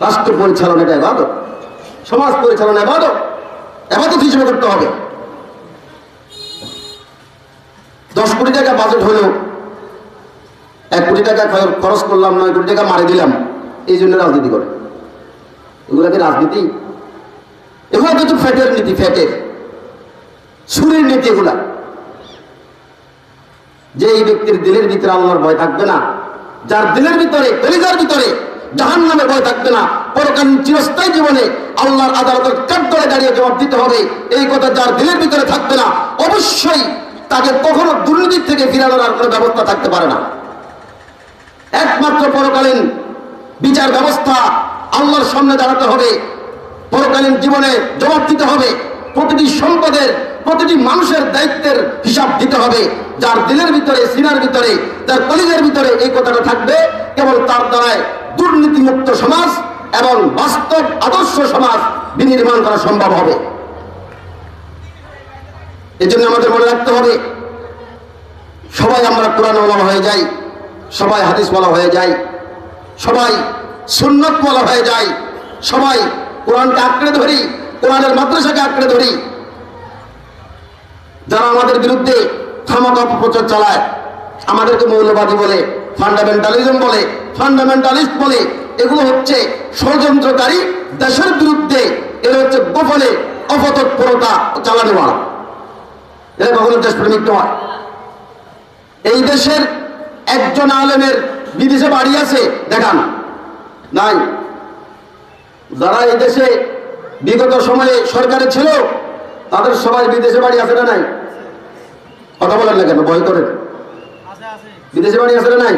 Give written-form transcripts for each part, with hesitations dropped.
রাষ্ট্র পরিচালনা এটা ইবাদত, সমাজ পরিচালনা ইবাদত, ইবাদত হিসেবে করতে হবে। 10 কোটি টাকা বাজেট হলো, 1 কোটি টাকা খরচ করলাম, 9 কোটি টাকা মারি দিলাম, এই জন্য রাজনীতি করে। এগুলা কি রাজনীতি? এগুলা কিন্তু ফ্যাটের নীতি, ফ্যাটের সুরের নীতি। এগুলা যে এই ব্যক্তির দিলের ভিতরে আল্লাহর ভয় থাকবে না, যার দিলের ভিতরে, কলিজার ভিতরে জাহান্নামের ভয় থাকবে না, পরকালীন চিরস্থায়ী জীবনে আল্লাহর আদালতের কাঠগড়ায় দাঁড়িয়ে জবাব দিতে হবে, এই কথা যার দিলের ভিতরে থাকবে না, অবশ্যই তাকে কখনো দুর্নীতির থেকে ফিরানোর আর কোনো ব্যবস্থা থাকতে পারে না। একমাত্র পরকালীন বিচার ব্যবস্থা, আল্লাহর সামনে দাঁড়াতে হবে, পরকালীন জীবনে জবাব দিতে হবে, প্রতিটি সম্পদের, প্রতিটি মানুষের দায়িত্বের হিসাব দিতে হবে। যার দিলের ভিতরে, সিনার ভিতরে, যার কলিজের ভিতরে এই কথাটা থাকবে, কেবল তার দ্বারায় দুর্নীতিমুক্ত সমাজ এবং বাস্তব আদর্শ সমাজ বিনির্মাণ করা সম্ভব হবে। এজন্য আমাদের মনে রাখতে হবে, সবাই আমরা কোরআন ওয়ালা হয়ে যাই, সবাই হাদিস ওয়ালা হয়ে যাই, সবাই সুন্নাত ওয়ালা হয়ে যাই, সবাই কোরআনকে আঁকড়ে ধরি, কোরআনের মাদ্রাসাকে আঁকড়ে ধরি। যারা আমাদের বিরুদ্ধে খামাখা অপপ্রচার চালায়, আমাদেরকে মৌলবাদী বলে, ফান্ডামেন্টালিজম বলে, ফান্ডামেন্টালিস্ট বলে, এগুলো হচ্ছে ষড়যন্ত্রকারী, দেশের বিরুদ্ধে এরা হচ্ছে গোপনে অপতৎপরতা চালানোয়ালা, এরা কখনো দেশপ্রেমিক নয়। এই দেশের একজন আলেমের বিদেশে বাড়ি আছে দেখান? নাই। যারা এই দেশে বিগত সময়ে সরকারে ছিল, তাদের সবাই বিদেশে বাড়ি আছে না নাই? কথা বলেন না কেন, ভয় করেন? বিদেশে বাড়ি আছে না নাই?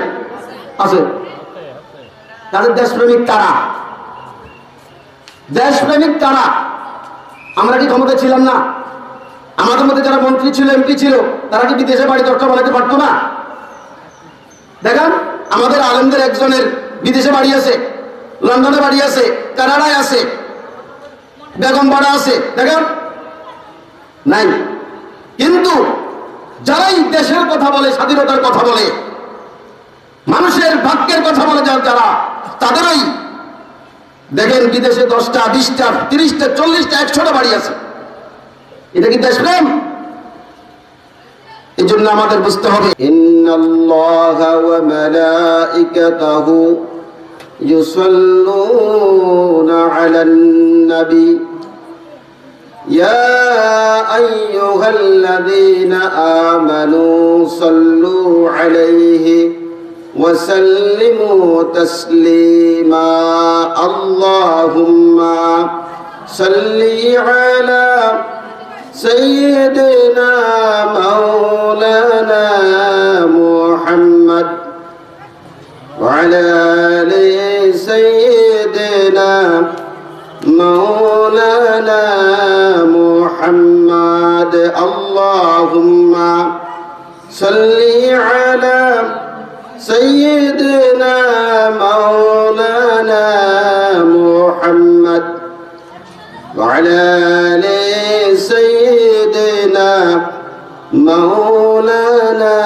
আছে। তাদের দেশপ্রেমিক কারা? দেশপ্রেমিক কারা? আমরা কি ক্ষমতা ছিলাম না? আমাদের মধ্যে যারা মন্ত্রী ছিল, এমপি ছিল, তারা কি বিদেশে বাড়ি দরকার বানাতে পারতো না? দেখেন, আমাদের আলেমদের একজনের বিদেশে বাড়ি আছে, লন্ডনে বাড়ি আছে, কানাডায় আছে, বেগমপাড়া আছে, দেখেন নাই। কিন্তু যারাই দেশের কথা বলে, স্বাধীনতার কথা বলে, মানুষের ভাগ্যের কথা বলে, যারা, তাদেরই দেখেন বিদেশে 10টা, 20টা, 30টা, 40টা, 100টা বাড়ি আছে। এটা কি দেশপ্রেম? এই জন্য আমাদের বুঝতে হবে, ইন্নাল্লাহা ওয়া মালাইকাতাহু ইউসাল্লুনা আলান নবী ইয়া আইয়ুহাল্লাযীনা আমানু সাল্লু আলাইহি ওয়া সাল্লিমু তাসলিমা আল্লাহুম্মা সাল্লি আলা سيدنا مولانا محمد وعلى آل سيدنا مولانا محمد اللهم صل على سيدنا مولانا محمد وعلى آل سيدنا مولانا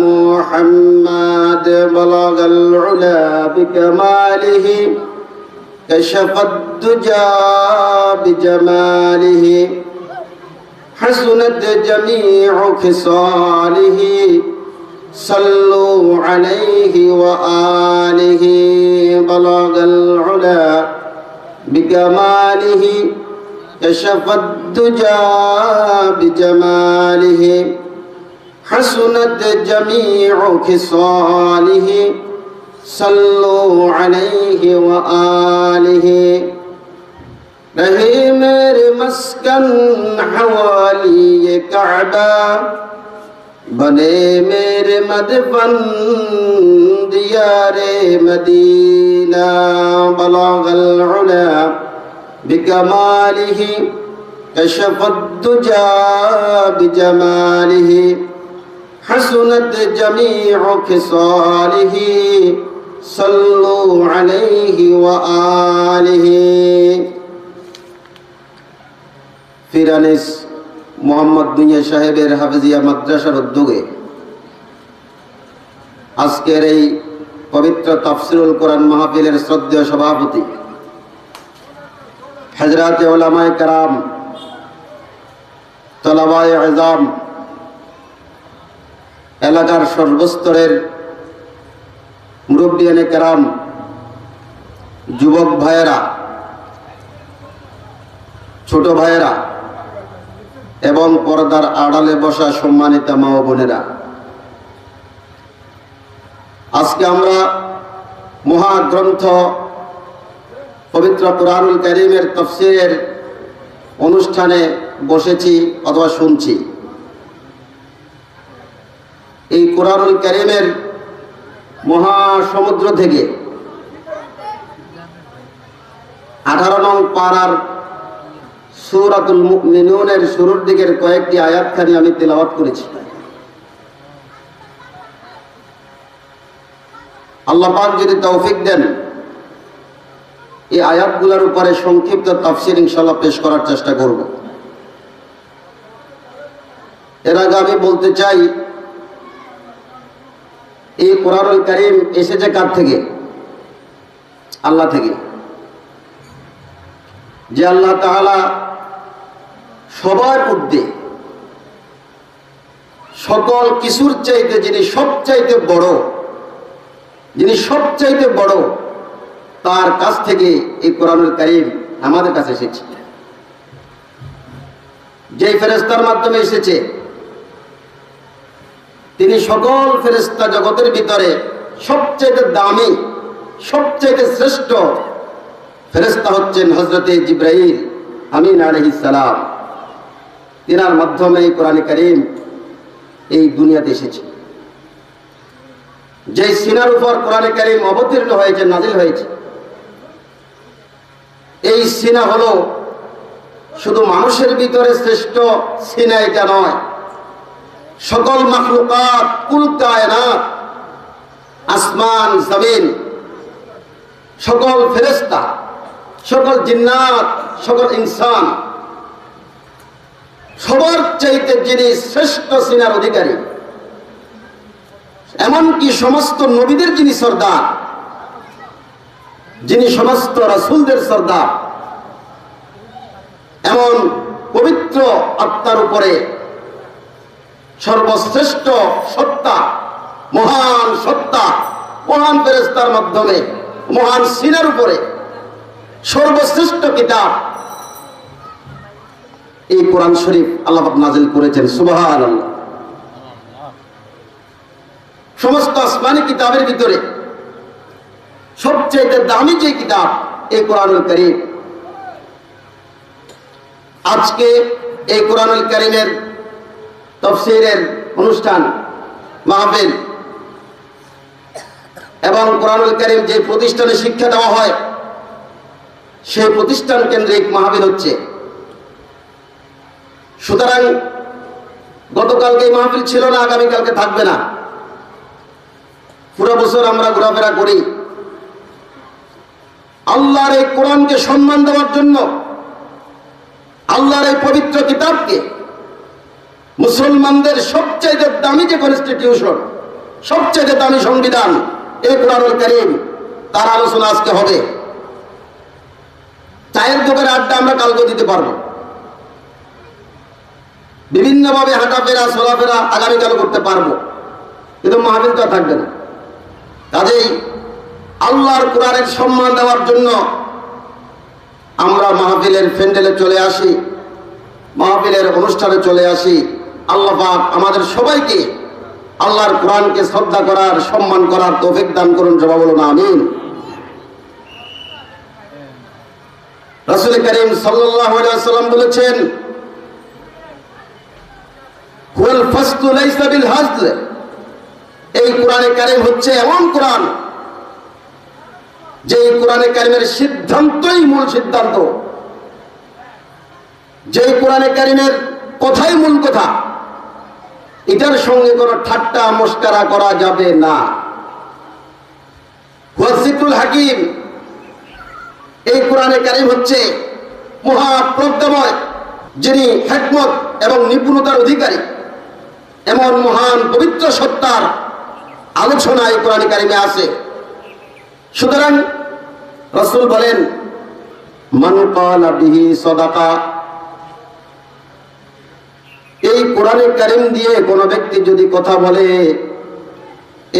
محمد بلغ العلا بكماله كشف الدجى بجماله حسنت جميع خصاله صلوا عليه وآله بلغ العلا بكماله كشف الدجى بجماله حسنت جميع خصاله صلوا عليه وآله رہے میرے مسکن حوالی کعبہ بنے میرے مدفن دیار مدینہ بلغ العلا بكماله كشف الدجى بجماله حسنت جميع خصاله صلوا عليه وآله ফিরানিস মোহাম্মদ দুনিয়া সাহেবের হাফেজিয়া মাদ্রাসার উদ্যোগে আজকের এই পবিত্র তাফসিরুল কোরআন মাহফিলের শ্রদ্ধেয় সভাপতি হযরত উলামায়ে কেরাম, তলাবায়ে ইলম, এলাকার সর্বস্তরের মুরব্বিয়ানে কেরাম, যুবক ভাইয়েরা, ছোট ভাইয়েরা এবং পর্দার আড়ালে বসা সম্মানিত মা ও বোনেরা, আজকে আমরা মহাগ্রন্থ পবিত্র কুরআনুল কারীমের তাফসীরের অনুষ্ঠানে বসেছি অথবা শুনছি। এই কুরআনুল কারীমের মহাসমুদ্র থেকে 18 নং পারার সূরাতুল মুমিনুনের শুরুর দিকের কয়েকটি আয়াতখানি আমি তেলাওয়াত করেছি। আল্লাহ পাক যদি তৌফিক দেন, এই আয়াতগুলোর উপরে সংক্ষিপ্ত তাফসীর ইনশাআল্লাহ পেশ করার চেষ্টা করব। এর আগে আমি বলতে চাই, এই কুরআনুল কারীম এসেছে কার থেকে? আল্লাহ থেকে। যে আল্লাহ তাআলা সবার ঊর্ধ্বে, সকল কিছুর চাইতে যিনি সবচাইতে বড়, তার কাছ থেকে এই কুরআনুল কারীম আমাদের কাছে এসেছে। যে ফেরেশতার মাধ্যমে এসেছে, তিনি সকল ফেরেশতা জগতের ভিতরে সবচেয়ে দামি, সবচেয়ে শ্রেষ্ঠ ফেরেশতা হচ্ছেন হযরতে জিবরাইল আমিন আলাইহিস সালাম। তিনার মাধ্যমে এই কুরআন কারীম এই দুনিয়াতে এসেছে। যে সিনার উপর কুরআন কারীম অবতীর্ণ হয়েছে, নাজিল হয়েছে, এই সিনা হলো শুধু মানুষের ভিতরে শ্রেষ্ঠ সিনা এটা নয়, সকল মাখলুকাত, কুল কায়নাত, আসমান জমিন, সকল ফেরেশতা, সকল জিন্নাত, সকল ইনসান, সবার চাইতে যিনি শ্রেষ্ঠ সিনার অধিকারী, এমনকি সমস্ত নবীদের যিনি সর্দার, যিনি সমস্ত রাসূলদের সর্দার, এমন পবিত্র আত্মার উপরে সর্বশ্রেষ্ঠ সত্তা, মহান সত্তা, মহান ফেরেশতার মাধ্যমে মহান সিনার উপরে সর্বশ্রেষ্ঠ কিতাব এই কোরআন শরীফ আল্লাহ পাক নাযিল করেছেন। সুবহানাল্লাহ। সমস্ত আসমানি কিতাবের ভিতরে সবচেয়ে দামি যে কিতাব এই কোরআনুল কারীম। আজকে এই কোরআনুল কারীমের তাফসীরের অনুষ্ঠান, মাহফিল এবং কোরআনুল কারীম যে প্রতিষ্ঠানে শিক্ষা দেওয়া হয়, সেই প্রতিষ্ঠান কেন্দ্রিক মাহফিল হচ্ছে। সুতরাং গতকালকে এই মাহফিল ছিল না, আগামীকালকে থাকবে না। পুরো বছর আমরা ঘোরাফেরা করি আল্লাহর এই কোরআনকে সম্মান দেওয়ার জন্য, আল্লাহর এই পবিত্র কিতাবকে, মুসলমানদের সবচেয়ে দামি যে কনস্টিটিউশন, সবচেয়ে দামি সংবিধান এই কোরআনুল কারীম, তার আলোচনা আজকে হবে। চায়ের দোকানে আড্ডা আমরা কালকে দিতে পারবো, বিভিন্নভাবে হাঁটাফেরা চলাফেরা আগামীকাল করতে পারবো, কিন্তু মাহফিল তো থাকবে না। কাজেই আল্লাহর কোরআনের সম্মান দেওয়ার জন্য আমরা মাহফিলের প্যান্ডেলে চলে আসি, মাহফিলের অনুষ্ঠানে চলে আসি। আল্লাহ পাক আমাদের সবাইকে আল্লাহর কোরআনকে শ্রদ্ধা করার, সম্মান করার তৌফিক দান করুন। জবাব বলুন আমিন। রাসূল করিম সাল্লাল্লাহু আলাইহি ওয়াসাল্লাম বলেছেন, হুয়াল ফাসলু লাইসা বিল হাজল। এই কোরআনে কারীম হচ্ছে এমন কোরআন, যে কোরআনে কারীমের সিদ্ধান্তই মূল সিদ্ধান্ত, যে কোরআনে কারীমের কথাই মূল কথা, এটার সঙ্গে কোনো ঠাট্টা মস্করা করা যাবে না। হুয়া যিকরুল হাকিম। এই কোরআনে কারীম হচ্ছে মহাপ্রজ্ঞাময়, যিনি হিকমত এবং নিপুণতার অধিকারী। এমন মহান পবিত্র সত্তার আলোচনা এই কোরআনে কারীমে আছে। সুতরাং রাসূল বলেন, মান ক্বালা বিহি সাদাকা। এই কোরআনে কারীম দিয়ে কোন ব্যক্তি যদি কথা বলে,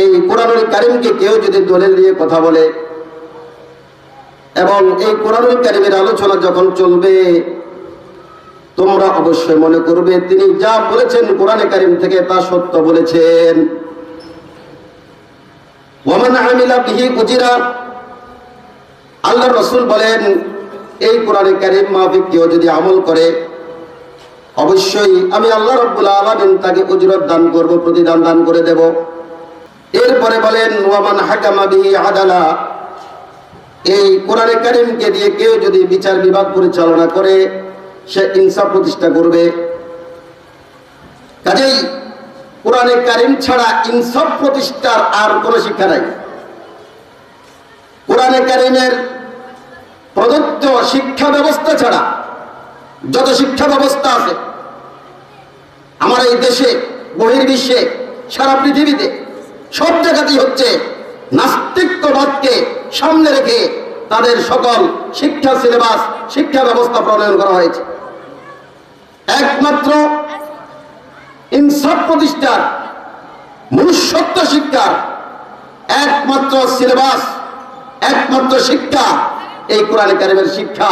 এই কোরআনুল কারীমকে কেউ যদি দলিল দিয়ে কথা বলে, এবং এই কোরআনুল কারীমের আলোচনা যখন চলবে, তোমরা অবশ্যই মনে করবে তিনি যা বলেছেন কোরআনে কারীম থেকে তা সত্য বলেছেন। ওয়ামান আমিলা বিহি উজিরা। আল্লাহর রাসূল বলেন এই কোরআনে কারীম মাফিক কেউ যদি আমল করে, অবশ্যই আমি আল্লাহ রাব্বুল আলামিন তাকে উজরত দান করব, প্রতিদান দান করে দেব। এরপরে বলেন ওয়ামান হাকামা বিহি আদালা। এই কোরআনে কারীমকে দিয়ে কেউ যদি বিচার বিভাগ পরিচালনা করে, সে ইনসাফ প্রতিষ্ঠা করবে। কাজেই কোরআনে কারীম ছাড়া ইনসাফ প্রতিষ্ঠার আর কোনো শিক্ষা নাই। কোরআনে কারীমের প্রদত্ত শিক্ষা ব্যবস্থা ছাড়া যত শিক্ষা ব্যবস্থা আছে আমার এই দেশে, বহির্বিশ্বে, সারা পৃথিবীতে সব জায়গাতেই হচ্ছে নাস্তিকবাদকে সামনে রেখে তাদের সকল শিক্ষা সিলেবাস, শিক্ষা ব্যবস্থা প্রণয়ন করা হয়েছে। একমাত্র ইনসাফ প্রতিষ্ঠার, মনুষ্যত্ব শিক্ষার একমাত্র সিলেবাস, একমাত্র শিক্ষা এই কোরআনে কারীমের শিক্ষা।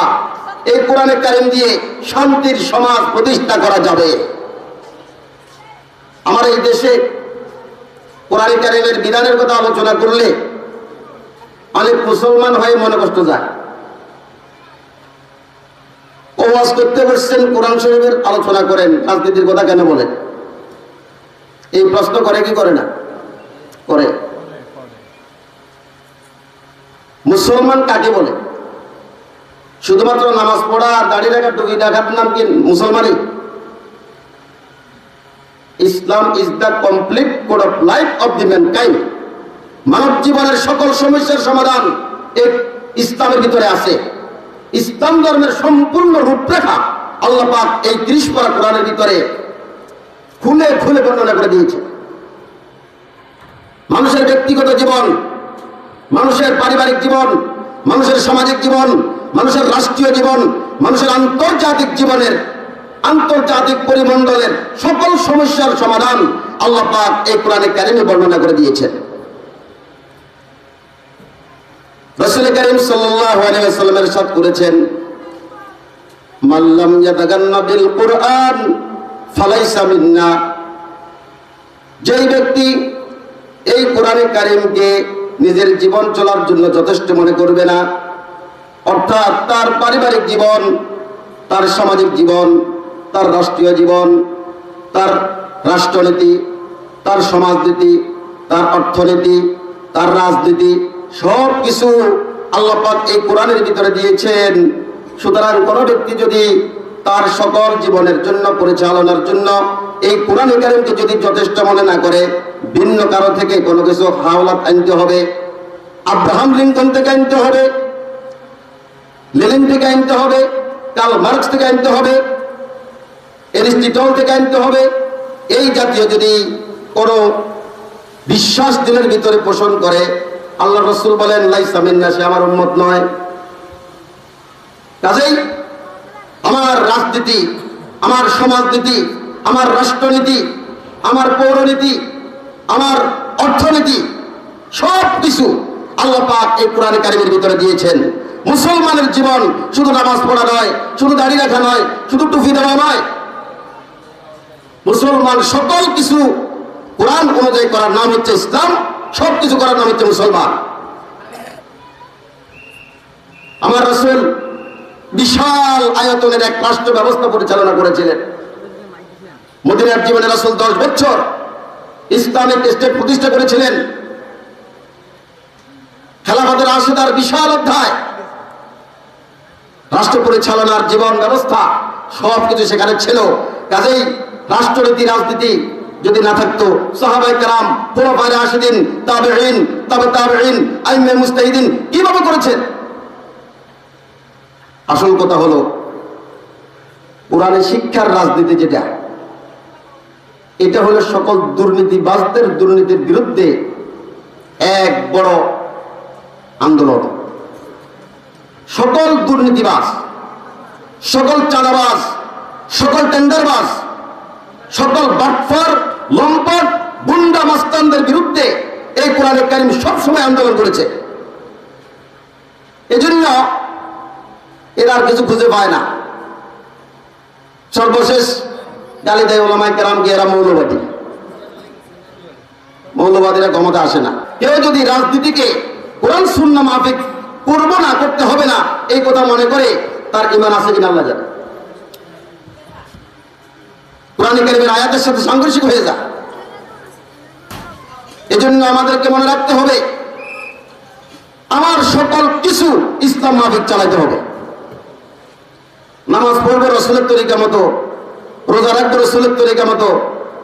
এই কোরআনে কারীম দিয়ে শান্তির সমাজ প্রতিষ্ঠা করা যাবে। আমার এই দেশে কোরআনে কারীমের বিধানের কথা আলোচনা করলে অনেক মুসলমান হয়ে মনে কষ্ট যায়। ওয়াজ করতে বসছেন, কোরআন শরীফের আলোচনা করেন, রাজনীতির কথা কেন বলেন? এই প্রশ্ন করে কি করে না? করে। মুসলমান কাকে বলে? শুধুমাত্র নামাজ পড়া আর দাড়ি রাখা, টুপি রাখার নাম কি মুসলমানই? Islam is the complete code of life of the mankind. মানব জীবনের সকল সমস্যার সমাধান এই ইসলামের ভিতরে আছে। ইসলাম ধর্মের সম্পূর্ণ রূপরেখা আল্লাহ পাক এই 30 পারা কোরআনের ভিতরে খুলে খুলে বর্ণনা করে দিয়েছে। মানুষের ব্যক্তিগত জীবন, মানুষের পারিবারিক জীবন, মানুষের সামাজিক জীবন, মানুষের রাষ্ট্রীয় জীবন, মানুষের আন্তর্জাতিক জীবনের, আন্তর্জাতিক পরিমণ্ডলের সকল সমস্যার সমাধান আল্লাহ পাক এই কোরআনে কারীমে বর্ণনা করে দিয়েছেন। রাসূল কারীম সাল্লাল্লাহু আলাইহি ওয়াসাল্লাম ইরশাদ করেছেন, মাল্লাম ইয়াতাগান্না বিল কুরআন ফালাইসা মিন্না। যেই ব্যক্তি এই কোরআনে কারীমকে নিজের জীবন চলার জন্য যথেষ্ট মনে করবে না, অর্থাৎ তার পারিবারিক জীবন, তার সামাজিক জীবন, তার রাষ্ট্রীয় জীবন, তার রাষ্ট্রনীতি, তার সমাজনীতি, তার অর্থনীতি, তার রাজনীতি, সব কিছু আল্লাহ পাক এই কোরআনের ভিতরে দিয়েছেন। সুতরাং কোন ব্যক্তি যদি তার সকল জীবনের জন্য, পরিচালনার জন্য এই কোরআনে কারীমকে যদি যথেষ্ট মনে না করে, ভিন্ন কারো থেকে কোনো কিছু হাওলাত আনতে হবে, আব্রাহাম লিঙ্কন থেকে আনতে হবে, লেনিন থেকে আনতে হবে, কার্ল মার্কস থেকে আনতে হবে, এরিস্টটল থেকে আনতে হবে, এই জাতীয় যদি কোনো বিশ্বাস দিনের ভিতরে পোষণ করে, আল্লাহ রাসূল বলেন লাইসা মিন্না, সে আমার উম্মত নয়। কাজেই আমার রাজনীতি, আমার সমাজনীতি, আমার রাষ্ট্রনীতি, আমার পৌরনীতি, আমার অর্থনীতি, সব কিছু আল্লাহ পাক এই কোরআনে কারীমের ভিতরে দিয়েছেন। মুসলমানের জীবন শুধু নামাজ পড়া নয়, শুধু দাড়ি রাখা নয়, শুধু টুপি দেওয়া নয়। মুসলমান সকল কিছু কোরআন অনুযায়ী করার নাম হচ্ছে ইসলাম, সব কিছু করার নাম হচ্ছে মুসলমান। আমার রাসূল বিশাল আয়তনের এক রাষ্ট্র ব্যবস্থা পরিচালনা করেছিলেন। মদিনার জীবনে রাসূল 10 বছর ইসলামিক স্টেট প্রতিষ্ঠা করেছিলেন। খেলাফতের রাশিদার বিশাল অধ্যায়, রাষ্ট্র পরিচালনার জীবন ব্যবস্থা সবকিছু সেখানে ছিল। কাজেই রাষ্ট্রনীতি, রাজনীতি যদি না থাকতো, সাহাবায়ে কেরাম, খুলাফায়ে রাশিদিন, তাবেঈন, তাবে তাবেঈন, আইম্মায়ে মুজতাহিদিন কিভাবে করেছেন? আসল কথা হলো কোরআনের শিক্ষার রাজনীতি যেটা, এটা হলো সকল দুর্নীতিবাজদের দুর্নীতির বিরুদ্ধে এক বড় আন্দোলন। সকল দুর্নীতিবাজ, সকল চাঁদাবাজ, সকল টেন্ডারবাজ, সকল বাটফার, লম্পট, গুন্ডা মাস্তানদের বিরুদ্ধে এই কোরআনে কারীম সবসময় আন্দোলন করেছে। এজন্য এরা আর কিছু খুঁজে পায় না। সর্বশেষ গালি দেয় ওলামায়ে কেরামকে, এরা মৌলবাদী। মৌলবাদীরা ক্ষমতা আসে না। কেউ যদি রাজনীতিকে কোরআন সুন্নাহ মাফিক করব না, করতে হবে না, এই কথা মনে করে, তার ঈমান আছে কিনা আল্লাহ জানে। কোরআন কারীমের আয়াতের সাথে সাংঘর্ষিক হয়ে যায়। এজন্য আমাদেরকে মনে রাখতে হবে, আমার সকল কিছু ইসলাম মাফিক চালাতে হবে। নামাজ পড়বো রাসূলের তরিকা মতো, রোজা রাখবো রাসূলের তরিকা মতো,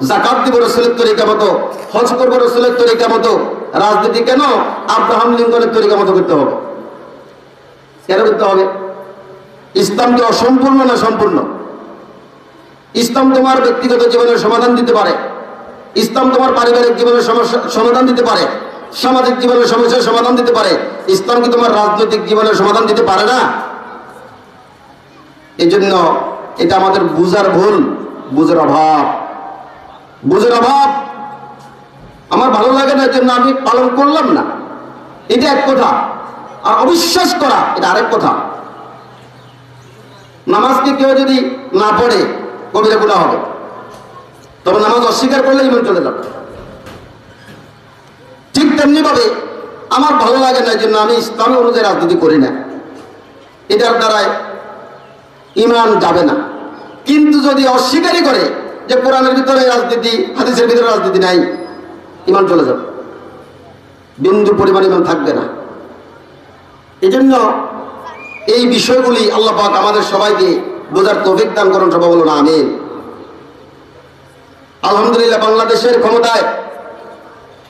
যাকাত দিব রাসূলের তরিকা মতো, হজ করবো রাসূলের তরিকা মতো। রাজনীতি কেন আব্রাহাম লিঙ্কনের তরিকা মতো করতে হবে? কেন করতে হবে? ইসলাম কি অসম্পূর্ণ না সম্পূর্ণ? ইসলাম তোমার ব্যক্তিগত জীবনের সমাধান দিতে পারে, ইসলাম তোমার পারিবারিক জীবনের সমস্যা সমাধান দিতে পারে, সামাজিক জীবনের সমস্যার সমাধান দিতে পারে। ইসলাম কি তোমার রাজনৈতিক জীবনের সমাধান দিতে পারে না? এই জন্য এটা আমাদের বুঝার ভুল, বুঝার অভাব, বুঝার অভাব। আমার ভালো লাগে না, এর জন্য আমি পালন করলাম না, এটা এক কথা। আর অবিশ্বাস করা এটা আরেক কথা। নামাজকে কেউ যদি না পড়ে কবিরা গুনাহ হবে, তবে নামাজ অস্বীকার করলে ঈমান চলে যাবে। ঠিক তেমনি ভাবে আমার ভালো লাগে না, এর জন্য আমি ইসলামী অনুযায়ী রাজনীতি করি না, এটার দ্বারায় ঈমান যাবে না। কিন্তু যদি অস্বীকারই করে যে কোরআনের ভিতরে রাজনীতি, হাদিসের ভিতরে রাজনীতি নাই, ঈমান চলে যাবে, বিন্দু পরিমাণ ঈমান থাকবে না। এজন্য এই বিষয়গুলি আল্লাহ পাক আমাদের সবাইকে বোঝার তৌফিক দান করুন। সবাই বলুন আমিন। আলহামদুলিল্লাহ, বাংলাদেশের ক্ষমতায়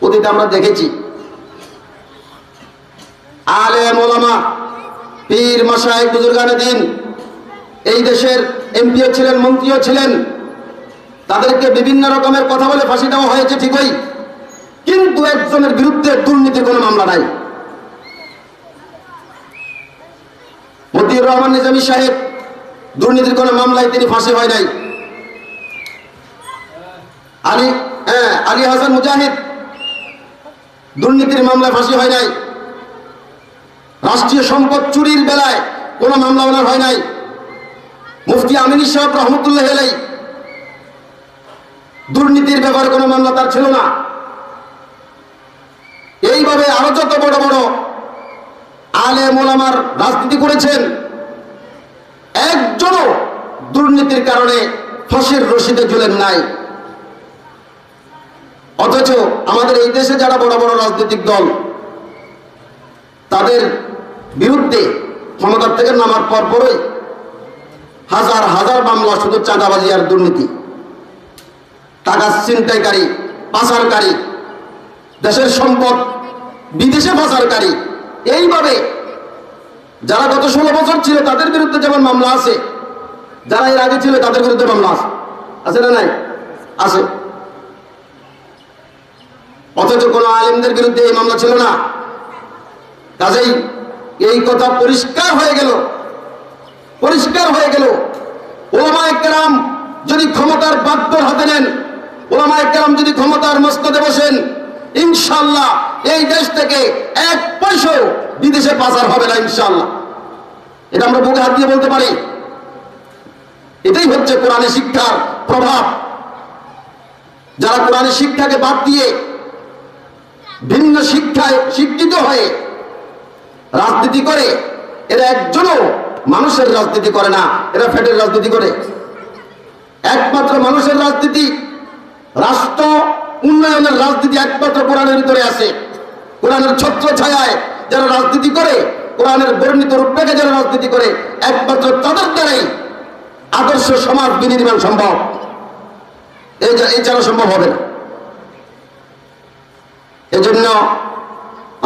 অতীতে আমরা দেখেছি আলেম ওলামা, পীর মাশায়েখ, বুজুর্গানে দ্বীন এই দেশের এমপিও ছিলেন, মন্ত্রীও ছিলেন, তাদেরকে বিভিন্ন রকমের কথা বলে ফাঁসি দেওয়া হয়েছে ঠিকই, কিন্তু একজনের বিরুদ্ধে দুর্নীতির কোনো মামলা নাই। মতিউর রহমান নিজামী সাহেব দুর্নীতির কোনো মামলায় তিনি ফাঁসি হয় নাই। আলী হাসান মুজাহিদ দুর্নীতির মামলায় ফাঁসি হয় নাই। রাষ্ট্রীয় সম্পদ চুরির বেলায় কোনো মামলা ওনার হয় নাই। মুফতি আমিনী সাহেব রহমতুল্লাহ আলাইহি দুর্নীতির ব্যাপারে কোনো মামলা তার ছিল না। এইভাবে আরো যত বড় বড় আলেম ওলামার রাজনীতি করেছেন, একজনও দুর্নীতির কারণে ফাঁসির রশিদে ঝুলেন নাই। অথচ আমাদের এই দেশে যারা বড় বড় রাজনৈতিক দল, তাদের বিরুদ্ধে ক্ষমতার থেকে নামার পরপরই হাজার হাজার মামলা শুধু চাঁদাবাজি আর দুর্নীতি, টাকা ছিনতাইকারী, পাচারকারী, দেশের সম্পদ বিদেশে পাচারকারী। এইভাবে যারা গত 16 বছর ছিল তাদের বিরুদ্ধে যেমন মামলা আছে, যারা এর আগে ছিল তাদের বিরুদ্ধে মামলা আছে না নাই? আছে। অথচ কোন আলেমদের বিরুদ্ধে এই মামলা ছিল না। কাজেই এই কথা পরিষ্কার হয়ে গেল, পরিষ্কার হয়ে গেল। ওলামায়ে কেরাম যদি ক্ষমতার বাগডোর হাতে নেন, ওলামায়ে কেরাম যদি ক্ষমতার মসনদে বসেন, ইনশাআল্লাহ এই দেশ থেকে 1 পয়সাও বিদেশে পাচার হবে না ইনশাআল্লাহ। এটা আমরা বুকে হাত দিয়ে বলতে পারি। এটাই হচ্ছে কোরআনের শিক্ষার প্রভাব। যারা কোরআনের শিক্ষাকে বাদ দিয়ে ভিন্ন শিক্ষায় শিক্ষিত হয়ে রাজনীতি করে, এরা একজনও মানুষের রাজনীতি করে না, এরা ফ্যাটের রাজনীতি করে। একমাত্র মানুষের রাজনীতি, রাষ্ট্র উন্নয়নের রাজনীতি একমাত্র কোরআনের ভিতরে আছে। কোরআনের ছত্র ছায়ায় যারা রাজনীতি করে, কোরআনের বর্ণিত রূপরেখে যারা রাজনীতি করে, একমাত্র তাদের দ্বারাই আদর্শ সমাজ বিনির্মাণ সম্ভব। এছাড়া সম্ভব হবে না। এজন্য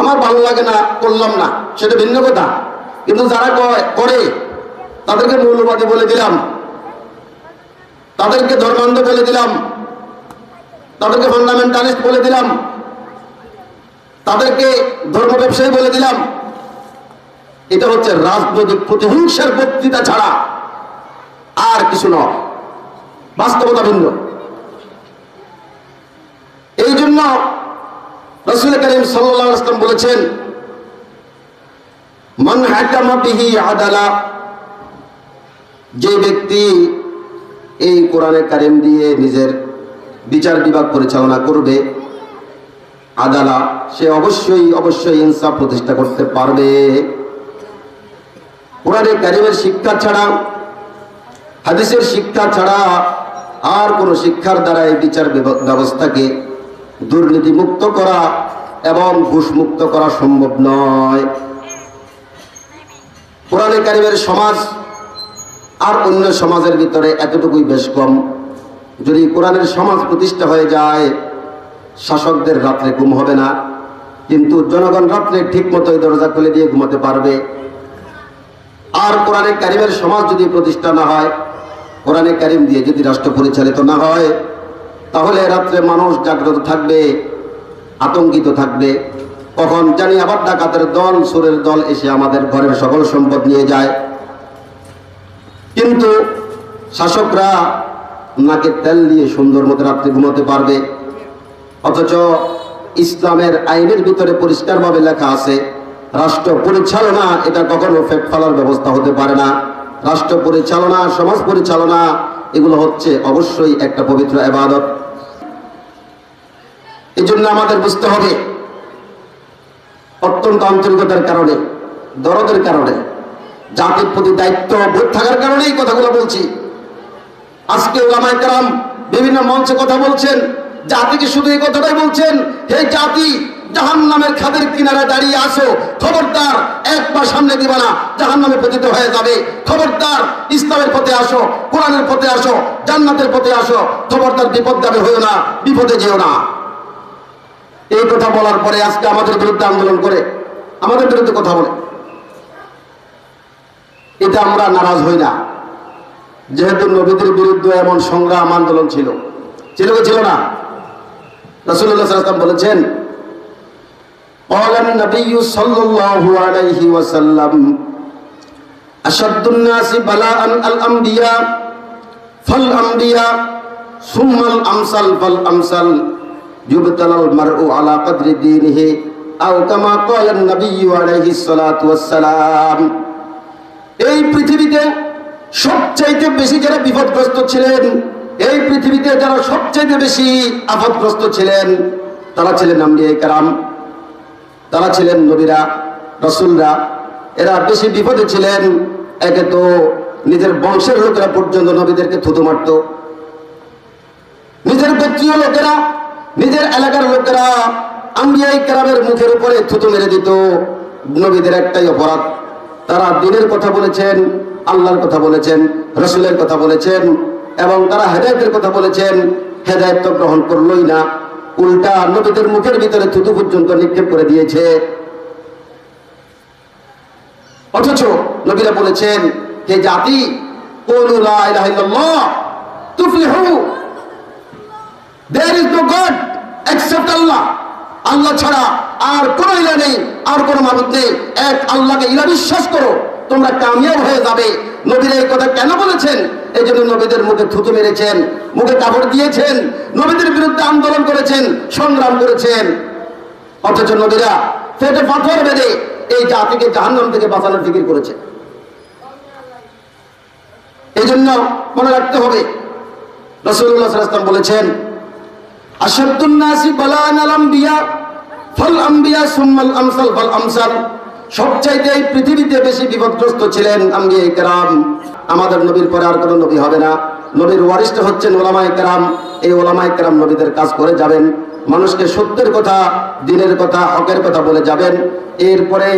আমার ভালো লাগে না, করলাম না, সেটা ভিন্ন কথা। কিন্তু যারা করে তাদেরকে মৌলবাদী বলে দিলাম, তাদেরকে ধর্মান্ধ বলে দিলাম, তাদেরকে ফান্ডামেন্টালিস্ট বলে দিলাম, তাদেরকে ধর্ম ব্যবসায়ী বলে দিলাম। এটা হচ্ছে রাজনৈতিক প্রতিহিংসার বক্তৃতা ছাড়া আর কিছু নয়, বাস্তবতা ভিন্ন। এই জন্য রাসূল করিম সাল্লাল্লাহু আলাইহি ওয়াসাল্লাম বলেছেন, মান হাকামা বিহি আদালা, যে ব্যক্তি এই কোরআনে কারিম দিয়ে নিজের বিচার বিভাগ পরিচালনা করবে, আদালা, সে অবশ্যই ইনসাফ প্রতিষ্ঠা করতে পারবে। কোরআনে কারিমের শিক্ষা ছাড়া, হাদিসের শিক্ষা ছাড়া আর কোন শিক্ষার দ্বারা এই বিচার ব্যবস্থাকে দুর্নীতি মুক্ত করা এবং ঘুষ মুক্ত করা সম্ভব নয়। কোরআনে কারিমের সমাজ আর অন্য সমাজের ভিতরে এতটুকুই বেশ কম। যদি কোরআনের সমাজ প্রতিষ্ঠা হয়ে যায়, শাসকদের রাত্রে ঘুম হবে না, কিন্তু জনগণ রাত্রে ঠিক মতো দরজা খুলে দিয়ে ঘুমাতে পারবে। আর কোরআনে কারিমের সমাজ যদি প্রতিষ্ঠা না হয়, কোরআনে কারিম দিয়ে যদি রাষ্ট্র পরিচালিত না হয়, তাহলে রাত্রে মানুষ জাগ্রত থাকবে, আতঙ্কিত থাকবে, কখন জানি আবার ডাকাতের দল, চোরের দল এসে আমাদের ঘরের সকল সম্পদ নিয়ে যায়। কিন্তু শাসকরা নাকে তেল দিয়ে সুন্দর মতো রাত্রে ঘুমাতে পারবে। অথচ ইসলামের আইনের ভিতরে পরিষ্কারভাবে লেখা আছে, রাষ্ট্র পরিচালনা এটা কখনো ফেক ফেলার ব্যবস্থা হতে পারে না। রাষ্ট্র পরিচালনা, সমাজ পরিচালনা, এগুলো হচ্ছে অবশ্যই একটা পবিত্র ইবাদত। এই জন্য আমাদের বুঝতে হবে, অত্যন্ত আন্তরিকতার কারণে, দরদের কারণে, জাতির প্রতি দায়িত্ব বোধ থাকার কারণে এই কথাগুলো বলছি। আজকে উলামায়ে কেরাম বিভিন্ন মঞ্চে কথা বলছেন, জাতিকে শুধু এই কথাটাই বলছেন, হে জাতি, জাহান্নামের খাদের কিনারে দাঁড়িয়ে আসো, খবরদার এক পা সামনে দিবা না, জাহান্নামে পতিত হয়ে যাবে। খবরদার ইসলামের পথে আসো, কোরআনের পথে আসো, জান্নাতের পথে আসো, খবরদার বিপদগামী হইও না, বিপদে যেও না। এই কথা বলার পরে আজকে আমাদের বিরুদ্ধে আন্দোলন করে, আমাদের বিরুদ্ধে কথা বলে, এটা আমরা নারাজ হই না। যেহেতু নবীদের বিরুদ্ধে এমন সংগ্রাম আন্দোলন ছিল কি ছিল না? রাসূলুল্লাহ সাল্লাল্লাহু আলাইহি ওয়াসাল্লাম বলেছেন, ক্বালান নবিয়্যু সাল্লাল্লাহু আলাইহি ওয়াসাল্লাম, আশাদ্দুন নাসি বালাআন আল আমবিয়া ফাল আমবিয়া সুম্মাল আমসাল ফাল আমসাল ইউবতালাল মারউ আলা কদরি দীনিহি আও কামা ক্বালান নবিয়্যু আলাইহিস সালাতু ওয়াস সালাম। এই পৃথিবীতে সবচাইতে বেশি যারা বিপদগ্রস্ত ছিলেন, এই পৃথিবীতে যারা সবচাইতে বেশি আফতগ্রস্ত ছিলেন, তারা ছিলেন আম্বিয়ায়ে কেরাম, তারা ছিলেন নবীরা, রাসূলরা। এরা বেশি বিপদে ছিলেন। একে তো নিজের বংশের লোকেরা পর্যন্ত নবীদেরকে থুতু মারত, নিজের গোত্রীয় লোকেরা, নিজের এলাকার লোকেরা আম্বিয়ায়ে কেরামের মুখের উপরে থুতু মেরে দিত। নবীদের একটাই অপরাধ, তারা দ্বীনের কথা বলেছেন, আল্লাহর কথা বলেছেন, রাসূলের কথা বলেছেন, এবং তারা হেদায়েতের কথা বলেছেন। হেদায়েত তো গ্রহণ করলই না, উল্টা নবীদের মুখের ভিতরে থুতু পর্যন্ত নিক্ষেপ করে দিয়েছে। অথচ নবীরা বলেছেন, হে জাতি, কুলু লা ইলাহা ইল্লাল্লাহ তুফলিহু, there is no god except Allah, আল্লাহ ছাড়া আর কোন ইলাহ নেই, আর কোন মাবুদ নেই, এক আল্লাহকে ইলাহ বিশ্বাস করো, তোমরা কামিয়াব হয়ে যাবে। নবীরা এই কথা কেন বলেছেন? এই জন্য নবীদের মুখে থুতু মেরেছেন, মুখে কাপড় দিয়েছেন, নবীদের বিরুদ্ধে আন্দোলন করেছেন, সংগ্রাম করেছেন। অথচ নবীরা পেটে পাথর বেঁধে এই জাতিকে জাহান্নাম থেকে বাঁচানোর ফিকির করেছে। এই জন্য মনে রাখতে হবে, রাসূলুল্লাহ সাল্লাল্লাহু আলাইহি ওয়াসাল্লাম বলেছেন, আশাদ্দুন নাসি বালাআন আল আমবিয়া ফাল আমবিয়া সুম্মাল আমসাল ফাল আমসাল। সবচাইতে এই পৃথিবীতে বেশি বিপদগ্রস্ত ছিলেন আম্বিয়ায়ে কেরাম। আমাদের নবীর পরে আর কোনো নবী হবে না। নবীর ওয়ারিসটা হচ্ছেন উলামায়ে কেরাম। এই উলামায়ে কেরাম নবীদের কাজ করে যাবেন, মানুষকে সত্যের কথা, দ্বীনের কথা, হকের কথা বলে যাবেন। এরপরে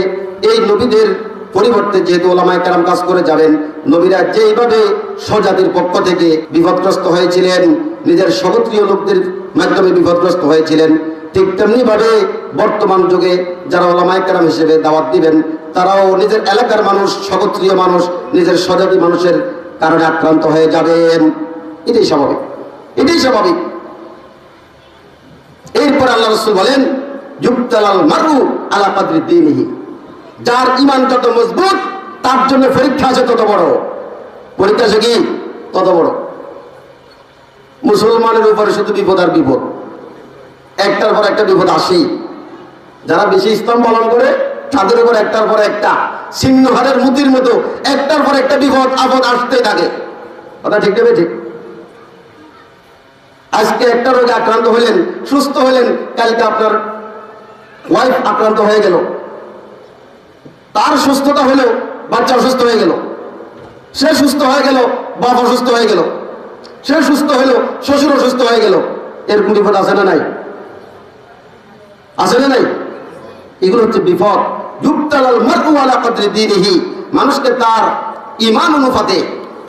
এই নবীদের পরিবর্তে যেহেতু উলামায়ে কেরাম কাজ করে যাবেন, নবীরা যেইভাবে স্বজাতির পক্ষ থেকে বিপদগ্রস্ত হয়েছিলেন, নিজের স্বগোত্রীয় লোকদের মাধ্যমে বিপদগ্রস্ত হয়েছিলেন, ঠিক তেমনি ভাবে বর্তমান যুগে যারা উলামায়ে কেরাম হিসেবে দাওয়াত দিবেন, তারাও নিজের এলাকার মানুষ, স্বগোত্রীয় মানুষ, নিজের স্বজাতি মানুষের কারণে আক্রান্ত হয়ে যাবেন। এটাই স্বাভাবিক, এটাই স্বাভাবিক। এরপর আল্লাহ রাসূল বলেন, ইউবতালাল মারউ আলা কদরি দীনিহি, যার ইমান যত মজবুত তার জন্য পরীক্ষা আছে তত বড়। পরীক্ষা আছে কি তত বড়। মুসলমানের উপরে শুধু বিপদ আর বিপদ, একটার পর একটা বিপদ আসেই। যারা বেশি ইসলাম পালন করে তাদের উপর একটার পর একটা সিংহহারের মুতির মতো একটার পর একটা বিপদ আপদ আসতেই থাকে। কথা ঠিক নেবে ঠিক। আজকে একটা রোগে আক্রান্ত হলেন, সুস্থ হলেন, কালকে আপনার ওয়াইফ আক্রান্ত হয়ে গেল, তার সুস্থতা হলেও বাচ্চা অসুস্থ হয়ে গেল, সে সুস্থ হয়ে গেল, বাপ অসুস্থ হয়ে গেল, সে সুস্থ হলো, শ্বশুর অসুস্থ হয়ে গেল। এরকম বিপদ আছে না নাই? আছে না নাই? এগুলো হচ্ছে বিপদ। যুক্তালাল মারউ আলা কদরি দীনিহি, মানুষকে তার ঈমান অনুপাতে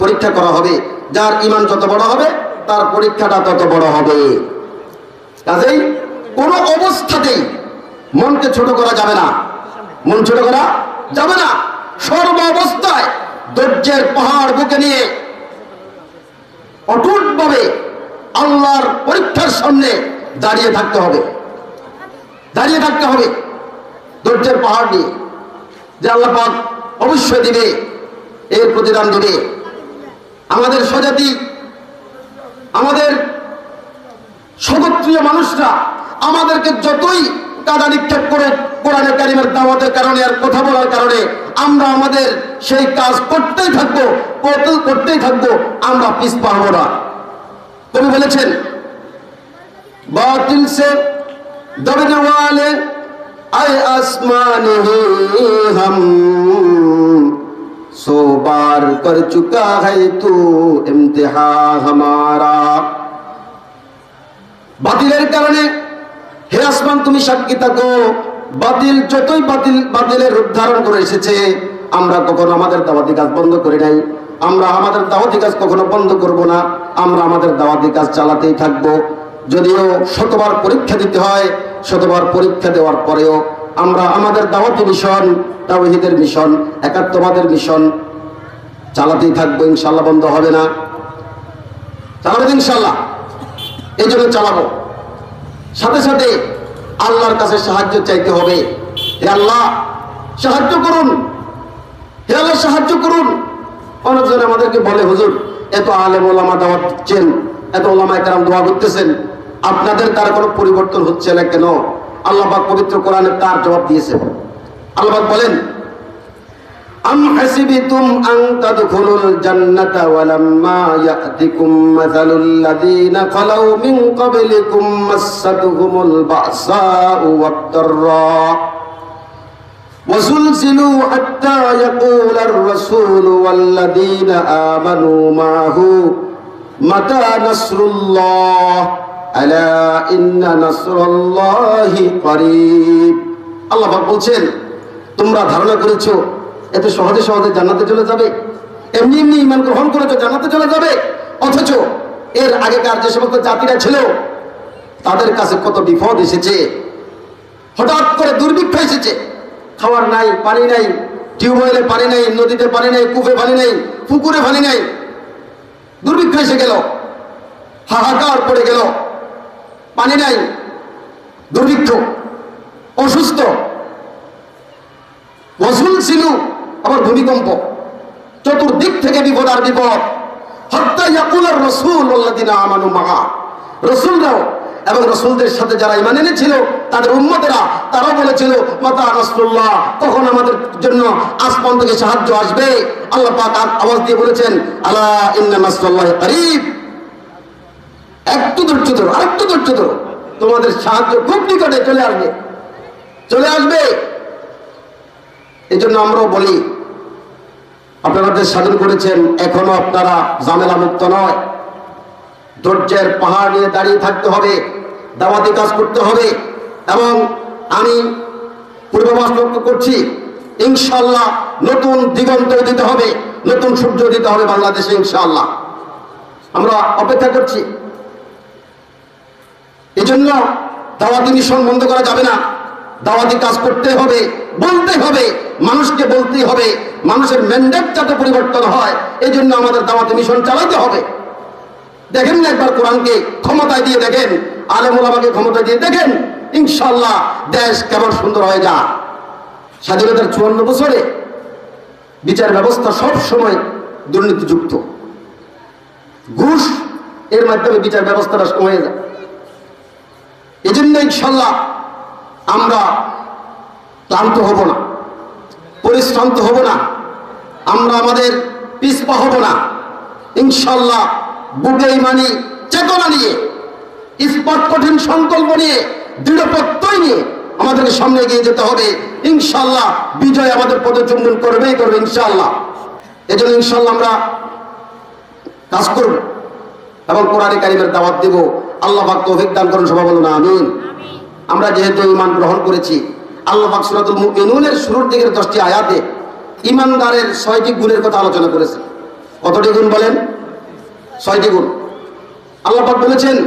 পরীক্ষা করা হবে। যার ঈমান যত বড় হবে তার পরীক্ষাটা তত বড় হবে। কাজেই কোন অবস্থাতেই মনকে ছোট করা যাবে না, মন ছোট করা যাবে না। সর্ব অবস্থায় ধৈর্যের পাহাড় বুকে নিয়ে অটুটভাবে আল্লাহর পরীক্ষার সামনে দাঁড়িয়ে থাকতে হবে, দাঁড়িয়ে থাকতে হবে ধৈর্যের পাহাড় নিয়ে, যে আল্লাহ পাক অবশ্যই দিবে, এর প্রতিদান দিবে। আমাদের স্বজাতি, আমাদের স্বগোত্রীয় মানুষরা আমাদেরকে যতই কাদা নিক্ষেপ করে কোরআনে কারিমের দাওয়াতের কারণে আর কথা বলার কারণে আমরা আমাদের সেই কাজ করতেই থাকবো, করতেই থাকবো, আমরা পিছ পাবো না। কবি বলেছেন, বাতিল সে দবনে ওয়ালে আয়ে আসমানে হাম सो बार कर चुका है तू इम्तिहा हमारा। বাতিলের কারণে হে আসমান তুমি সাক্ষী থাকো, বাতিল যতই বাতিলের রূপ ধারণ করে এসেছে, আমরা কখনো আমাদের দাওয়াতি কাজ বন্ধ করি নাই, আমরা আমাদের দাওয়াতি কাজ কখনো বন্ধ করব না, আমরা আমাদের দাওয়াতি কাজ চালাতেই থাকবো। যদিও শতবার পরীক্ষা দিতে হয়, শতবার পরীক্ষা দেওয়ার পরেও আমরা আমাদের দাওয়াতি মিশন, তাওহীদের মিশন, একাত্মবাদের মিশন চালাতেই থাকবো। ইনশাআল্লাহ বন্ধ হবে না, চালাবেন ইনশাআল্লাহ। এই জন্য চালাবো। সাথে সাথে আল্লাহর কাছে সাহায্য চাইতে হবে। হে আল্লাহ সাহায্য করুন, হে আল্লাহ সাহায্য করুন। অনেকজন আমাদেরকে বলে, হুজুর এত আলেম ওলামা দাওয়াত দিচ্ছেন, এত ওলামায়ে কেরাম দোয়া করতেছেন, আপনাদের তার কোনো পরিবর্তন হচ্ছে না কেন? আল্লাহ পাক পবিত্র কোরআনে তার জবাব দিয়েছেন। আল্লাহ পাক বলেন, আম হাসিবিতুম আন তাদখুলুল জান্নাতা ওয়ালাম্মা ইয়াতিকুম মাসালুল লাযীনা খালাউ মিন ক্বাবলিকুম মাসসাতুহুমুল বাসাউ ওয়াদ-দাররা ওয়াযুলজিলু হাত্তা ইয়াকুলার রাসূলু ওয়াল্লাযীনা আমানু মা'হু মাতা নাসরুল্লাহ আলা ইন্না নাসরাল্লাহি করিব। আল্লাহ পাক বলছেন, তোমরা ধারণা করেছো এত সহজে সহজে জান্নাতে চলে যাবে, এমনি এমনি ঈমান গ্রহণ করেছো জান্নাতে চলে যাবে। অথচ এর আগেকার যে সমস্ত জাতিরা ছিল তাদের কাছে কত বিপদ এসেছে, হঠাৎ করে দুর্ভিক্ষ এসেছে, খাওয়ার নাই, পানি নাই, টিউবওয়েলে পানি নাই, নদীতে পানি নাই, কূপে পানি নাই, পুকুরে পানি নাই, দুর্ভিক্ষ এসে গেল, হাহাকার পড়ে গেল, পানি নাই, দুর্ভিক্ষ, অসুস্থ, ওয়াজুল ছিল, আবার ভূমিকম্প, চতুর্দিক থেকে বিপদ আর বিপদ। হাত্তা ইয়াকুলার রাসূল ওয়াল্লাযীনা আমানু মা'হু, রাসূলরাও এবং রাসূলদের সাথে যারা ঈমান এনেছিল তাদের উম্মতেরা, তারাও বলেছিল মাতা নাসরুল্লাহ, তখন আমাদের জন্য আসমান থেকে সাহায্য আসবে। আল্লাহ পাক আওয়াজ দিয়ে বলেছেন, আলা ইন্না নাসরুল্লাহি করিব। একটু ধৈর্য ধরো, আরেকটু ধৈর্য ধরো, তোমাদের সাহায্য খুব নিকটে চলে আসবে, চলে আসবে। এই জন্য আমরাও বলি, আপনারা দেশ স্বাধীন করেছেন, এখনো আপনারা ঝামেলা মুক্ত নয়। ধৈর্যের পাহাড় নিয়ে দাঁড়িয়ে থাকতে হবে, দাওয়াতি কাজ করতে হবে। এবং আমি পূর্বাভাস লক্ষ্য করছি, ইনশাআল্লাহ নতুন দিগন্ত দিতে হবে, নতুন সূর্য দিতে হবে বাংলাদেশে ইনশাআল্লাহ। আমরা অপেক্ষা করছি। এই জন্য দাওয়াতি মিশন বন্ধ করা যাবে না, দাওয়াতি কাজ করতে হবে, বলতে হবে, মানুষকে বলতেই হবে, মানুষের ম্যান্ডেট যাতে পরিবর্তন হয়, এই জন্য আমাদের দাওয়াতি মিশন চালাতে হবে। দেখেন না একবার কোরআনকে ক্ষমতায় দিয়ে দেখেন, আলেম ওলামাকে ক্ষমতায় দিয়ে দেখেন, ইনশাআল্লাহ দেশ কেমন সুন্দর হয়ে যায়। স্বাধীনতার 54 বছরে বিচার ব্যবস্থা সব সময় দুর্নীতিযুক্ত, ঘুষ এর মাধ্যমে বিচার ব্যবস্থাটা হয়ে যায়। এই জন্য ইনশাল্লাহ আমরা ক্লান্ত হব না, পরিশ্রান্ত হব না, আমরা আমাদের পিছপা হব না। ইনশাল্লাহ বুকে ইমানি চেতনা নিয়ে, ইস্পাত কঠিন সংকল্প নিয়ে, দৃঢ় প্রত্যয় নিয়ে আমাদেরকে সামনে এগিয়ে যেতে হবে। ইনশাল্লাহ বিজয় আমাদের পদচুম্বন করবেই করবে ইনশাল্লাহ। এই জন্য ইনশাল্লাহ আমরা কাজ করব এবং কোরআনে কারিমের দাওয়াত দেব। আল্লাহ পাক তৌফিক দান করুন, সবাই বলুন আমিন। আমরা যেহেতু ঈমান গ্রহণ করেছি, আল্লাহ পাক সূরাতুল মুমিনুনের শুরুর দিকের 10টি আয়াতে ঈমানদারের 6টি গুণের কথা আলোচনা করেছে। কতটি গুণ বলেন? 6টি গুণ। আল্লাহ পাক বলেছেন,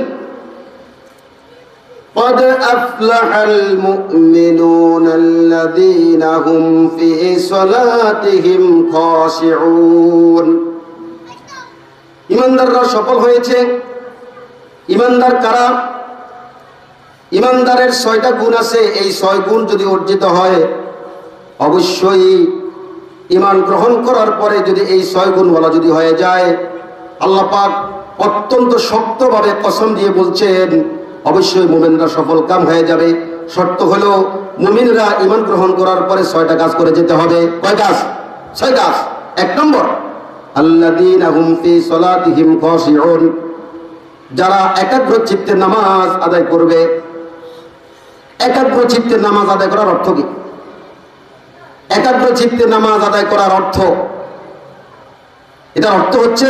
قد أفلح المؤمنون الذين هم في صلاتهم خاشعون। ঈমানদাররা সফল হয়েছে। ঈমানদার কারা? ঈমানদারের 6টা গুণ আছে। এই 6 গুণ যদি অর্জিত হয়, অবশ্যই ঈমান গ্রহণ করার পরে যদি এই 6 গুণ বলা যদি হয়ে যায়, আল্লাহ পাক অত্যন্ত শক্তভাবে কসম দিয়ে বলছেন অবশ্যই মুমিনরা সফল কাম হয়ে যাবে। শর্ত হলো মুমিনরা ঈমান গ্রহণ করার পরে 6টা কাজ করে যেতে হবে। কয় কাজ? 6 কাজ। 1 নম্বর, আল্লাযীনা হুম ফি সলাতিহিম খাশিউন, যারা একাগ্র চিত্তে নামাজ আদায় করবে। একাগ্র চিত্তে নামাজ আদায় করার অর্থ কি? একাগ্র চিত্তে নামাজ আদায় করার অর্থ, এটার অর্থ হচ্ছে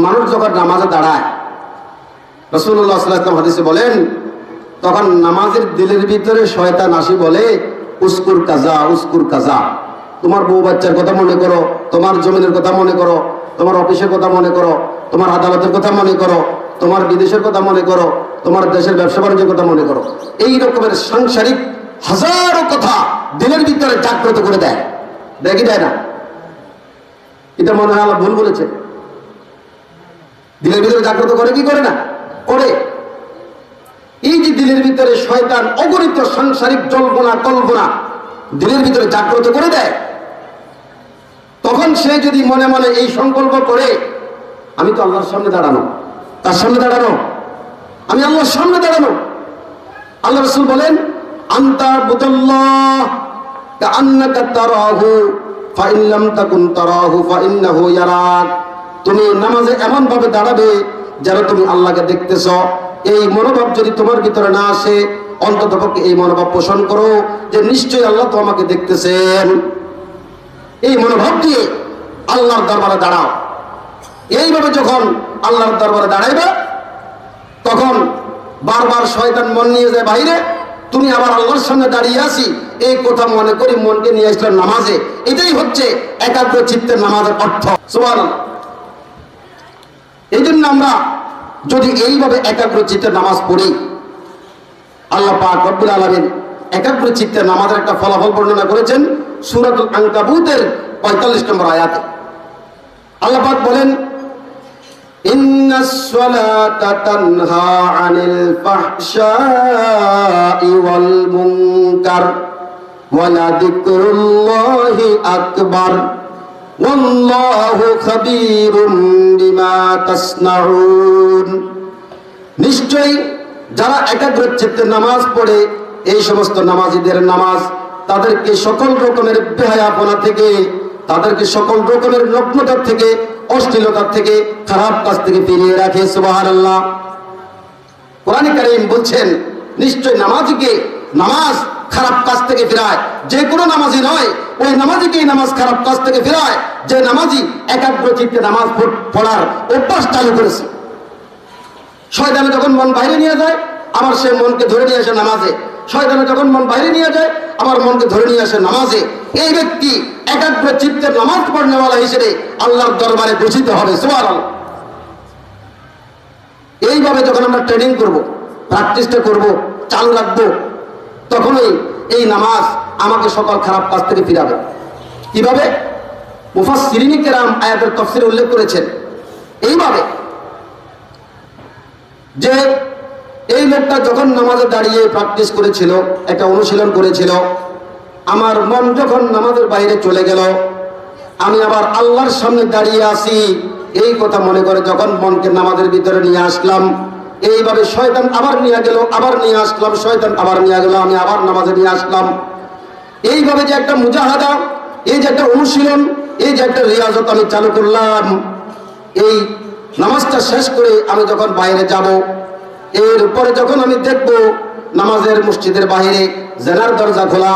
মানুষ যখন নামাজে দাঁড়ায়, রাসূলুল্লাহ সাল্লাল্লাহু আলাইহি ওয়াসাল্লাম হাদিসে বলেন, তখন নামাজের দিলের ভিতরে শয়তান আসি বলে, উস্কুর কাজা, উস্কুর কাজা। তোমার বউ বাচ্চার কথা মনে করো, তোমার জমিনের কথা মনে করো, তোমার অফিসের কথা মনে করো, তোমার আদালতের কথা মনে করো, তোমার বিদেশের কথা মনে করো, তোমার দেশের ব্যবসা বাণিজ্যের কথা মনে করো। এই রকমের সাংসারিক হাজারো কথা দিলের ভিতরে জাগ্রত করে দেয়। দেখি দেয় না? এটা মনে হয় আল্লাহ ভুল বলেছে। দিলের ভিতরে জাগ্রত করে কি করে না? করে। এই যে দিলের ভিতরে শয়তান অগণিত সাংসারিক জল্পনা কল্পনা দিলের ভিতরে জাগ্রত করে দেয়, তখন সে যদি মনে মনে এই সংকল্প করে, আমি তো আল্লাহর সামনে দাঁড়ানো, তার সামনে দাঁড়ানো, আমি আল্লাহর সামনে দাঁড়ানো। আল্লাহ রাসূল বলেন, আনতা বুদাল্লাহ কাআন্নাকা তারাহু ফাইন লাম তাকুন তারাহু ফাইন্নাহু ইয়ারাক। তুমি নামাজে এমন ভাবে দাঁড়াবে যেন তুমি আল্লাহকে দেখতেছ। এই মনোভাব যদি তোমার ভিতরে না আসে, অন্ততপক্ষে এই মনোভাব পোষণ করো যে নিশ্চয়ই আল্লাহ তো আমাকে দেখতেছেন। এই মনোভাব দিয়ে আল্লাহর দরবারে দাঁড়াও। এইভাবে যখন আল্লাহর দরবারে দাঁড়াইবে, তখন বারবার শয়তান মন নিয়ে যায় বাইরে, তুমি আবার আল্লাহর সামনে দাঁড়িয়ে আসি, এই কথা মনে করি মনকে নিয়ে আসলাম নামাজে। এটাই হচ্ছে একাগ্র চিত্তের নামাজের অর্থ। সুবহানাল্লাহ। এই জন্য আমরা যদি এইভাবে একাগ্র চিত্তের নামাজ পড়ি, আল্লাহ পাক রব্বুল আলামিন একাগ্র চিত্তের নামাজের একটা ফলাফল বর্ণনা করেছেন সূরাতুল আনকাবুতের 45 নম্বর আয়াতে। আল্লাহ পাক বলেন, ইন্নাস সালাতা তানহা আনিল ফাহশাই ওয়াল মুনকার ওয়া লাযিকরুল্লাহি আকবার ওয়াল্লাহু খাবীরুম বিমা তাসনাউন। নিশ্চয়ই যারা একাগ্র চিত্তে নামাজ পড়ে, এই সমস্ত নামাজীদের নামাজ তাদেরকে সকল রকমের বেহায়াপনা থেকে, তাদেরকে সকল রকমের নগ্নতার থেকে, অশ্লীলতার থেকে, খারাপ কাজ থেকে ফিরিয়ে রাখে। সুবহানাল্লাহ। কোরআনে কারীম বলছেন, নিশ্চয় নামাজীকে নামাজ খারাপ কাজ থেকে ফিরায়। যে কোনো নামাজি নয়, ওই নামাজিকেই নামাজ খারাপ কাজ থেকে ফিরায় যে নামাজি একাগ্র চিত্তে নামাজ পড়ার অভ্যাস চালু করেছে। শয়তানে যখন মন বাইরে নিয়ে যায়, আবার সে মনকে ধরে নিয়ে আসে নামাজে। শয়তানে যখন মন বাইরে নিয়ে যায়, আবার মনকে ধরে নিয়ে আসে নামাজে। এই ব্যক্তি একাগ্র চিত্তের নামাজ পড়নেওয়ালা হিসেবে আল্লাহর দরবারে ঘোষিত হবে। সুবহানাল্লাহ। এইভাবে যখন আমরা ট্রেনিং করব, প্র্যাকটিসটা করব, চালু রাখবো, তখনই এই নামাজ আমাকে সকল খারাপ কাজ থেকে ফিরাবে। কিভাবে? মুফাসসিরিন কেরাম আয়াতের তাফসীরে উল্লেখ করেছেন এইভাবে, যে এই লোকটা যখন নামাজে দাঁড়িয়ে প্র্যাকটিস করেছিল, একটা অনুশীলন করেছিল, আমার মন যখন নামাজের বাইরে চলে গেল, আমি আবার আল্লাহর সামনে দাঁড়িয়ে আছি, এই কথা মনে করে যখন মনকে নামাজের ভিতরে নিয়ে আসলাম, এইভাবে শয়তান আবার নিয়ে গেল, আবার নিয়ে আসলাম, শয়তান আবার নিয়ে গেল, আমি আবার নামাজে নিয়ে আসলাম। এইভাবে যে একটা মুজাহাদা, এই যে একটা অনুশীলন, এই যে একটা রিয়াজত আমি চালু করলাম, এই নামাজটা শেষ করে আমি যখন বাইরে যাব, এরপরে যখন আমি দেখব নামাজের মসজিদের বাইরে জেনার দরজা খোলা,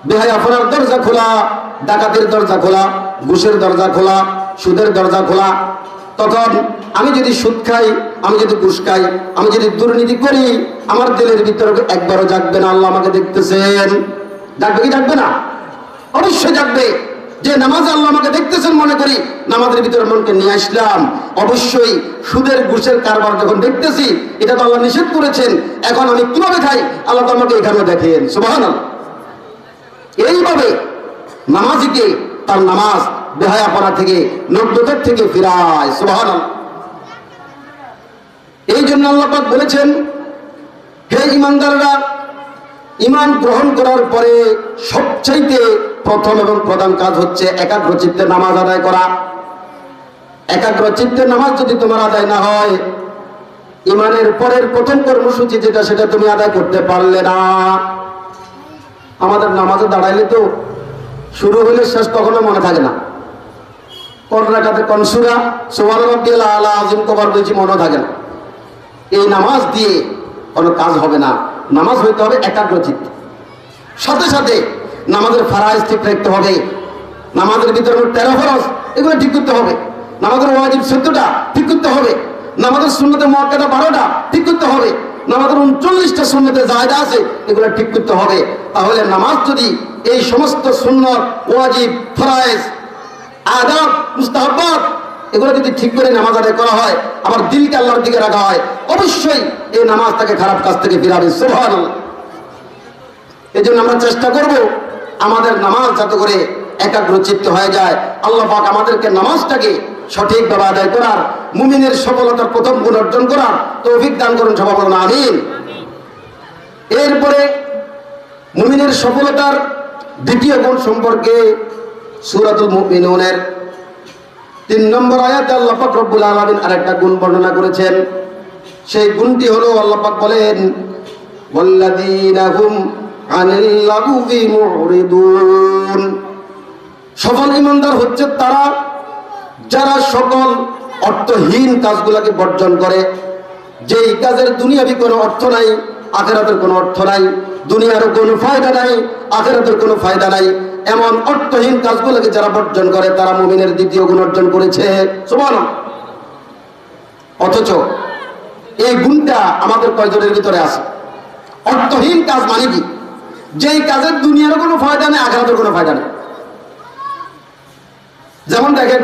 বেহায়াপনার দরজা খোলা, ডাকাতের দরজা খোলা, ঘুষের দরজা খোলা, সুদের দরজা খোলা, তখন আমি যদি সুদ খাই, আমি যদি ঘুষ খাই, আমি যদি দুর্নীতি করি, আমার দিলের ভিতরে একবারও জাগবে না আল্লাহ আমাকে দেখতেছেন। জাগবে কি জাগবে না? অবশ্যই জাগবে। যে নামাজ আল্লাহ আমাকে দেখতেছেন মনে করি নামাজের ভিতরে মনকে নিয়ে আসলাম, অবশ্যই সুদের ঘুষের কারবার যখন দেখতেছি, এটা তো আল্লাহ নিষেধ করেছেন, এখন আমি কিভাবে খাই আল্লাহ তো আমাকে এখানেও দেখেন। সুবহানাল্লাহ। এইভাবে নামাজিকে তার নামাজ বেহায়াপনা থেকে, নগ্নতার থেকে ফিরায়। সুবহানাল্লাহ। এই জন্য আল্লাহ পাক বলেছেন, হে ঈমানদাররা, ঈমান গ্রহণ করার পরে সবচাইতে প্রথম এবং প্রধান কাজ হচ্ছে একাগ্র চিত্তে নামাজ আদায় করা। একাগ্র চিত্তে নামাজ যদি তোমার আদায় না হয়, ঈমানের পরের প্রথম কর্মসূচি যেটা, সেটা তুমি আদায় করতে পারলে না। আমাদের নামাজে দাঁড়াইলে তো শুরু হলে শেষ কখনো মনে থাকে না। কোন রাকাতে কোন সূরা, সুবহান রাব্বিয়াল আলা আযীম কবার বলছি মনে থাকে না। এই নামাজ দিয়ে কোনো কাজ হবে না। নামাজ হইতে হবে একাগ্র চিত্তে। সাথে সাথে নামাজের ফারাইজ ঠিক রাখতে হবে। নামাজের ভিতরে 13 ফরজ, এগুলো ঠিক করতে হবে। নামাজের ওয়াজিব 14টা ঠিক করতে হবে। নামাজের সুন্নতে মুআক্কাদা 12টা ঠিক করতে হবে। নামাজের 39টা সুন্নতে জায়েদা আছে, এগুলো ঠিক করতে হবে। তাহলে নামাজ যদি এই সমস্ত সুন্নত, ওয়াজিব, ফরজ, আদাব, মুস্তাহাবাত এগুলো যদি ঠিক করে নামাজ আদায় করা হয়, আবার দিলকে আল্লাহর দিকে রাখা হয়, অবশ্যই এই নামাজ তাকে খারাপ কাজ থেকে ফিরাবে। সুবহানাল্লাহ। এই জন্য আমরা চেষ্টা করব আমাদের নামাজ যাতে করে একাগ্র চিত্ত হয়ে যায়। আল্লাহ পাক আমাদেরকে নামাজটাকে সঠিকভাবে আদায় করার, মুমিনের সফলতার প্রথম গুণ অর্জন করার তৌফিক দান করুন। সবাই বলুন আমিন। এরপরে মুমিনের সফলতার দ্বিতীয় গুণ সম্পর্কে সূরাতুল মুমিনুনের 3 নম্বর আয়াতে আল্লাহ পাক রব্বুল আলামিন আরেকটা গুণ বর্ণনা করেছেন। সেই গুণটি হলো আল্লাহ পাক বলেন, ওয়াল্লাযীনা হুম আনিল লাগবি মুরিদুন। সফল ঈমানদার হচ্ছে তারা যারা সকল অর্থহীন কাজগুলোকে বর্জন করে। যেই কাজের দুনিয়াবি কোনো অর্থ নাই, আখিরাতের কোনো অর্থ নাই, দুনিয়ার কোনো ফায়দা নাই, আখিরাতের কোনো ফায়দা নাই, এমন অর্থহীন কাজগুলোকে যারা বর্জন করে, তারা মুমিনের দ্বিতীয় গুণ অর্জন করেছে। সুবহানাল্লাহ। অথচ এই গুণটা আমাদের কয়জনের ভিতরে আছে? অর্থহীন কাজ মানে কি? যেই কাজের দুনিয়ার কোনো ফায়দা নেই, আখিরাতের কোনো ফায়দা নেই। যেমন দেখেন,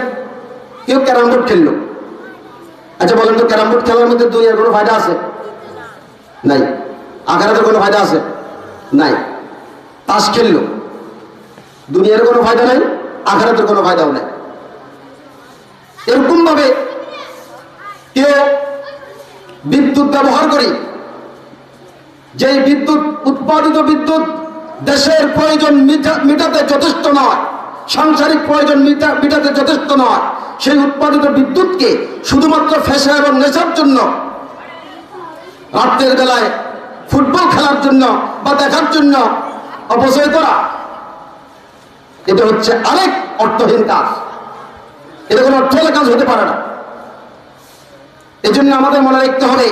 কেউ ক্যারাম বোর্ড খেললো। আচ্ছা বলেন তো, ক্যারাম বোর্ড খেলার মধ্যে দুনিয়ার কোনো ফায়দা আছে? নাই। আখিরাতের কোনো ফায়দা আছে? নাই। তাস খেললো, দুনিয়ার কোনো ফায়দা নাই, আখিরাতের কোনো ফায়দাও নাই। এরকম ভাবে কেউ বিদ্যুৎ ব্যবহার করি, যেই বিদ্যুৎ, উৎপাদিত বিদ্যুৎ দেশের প্রয়োজন মেটাতে যথেষ্ট নয়, সাংসারিক প্রয়োজন মেটাতে যথেষ্ট নয়, সেই উৎপাদিত বিদ্যুৎকে শুধুমাত্র ফ্যাশন এবং নেশার জন্য, রাত্রের বেলায় ফুটবল খেলার জন্য বা দেখার জন্য অপচয় করা, এটা হচ্ছে আরেক অর্থহীন কাজ। এটা কোনো অর্থহীন কাজ হতে পারে না। এই জন্য আমাদের মনে রাখতে হবে,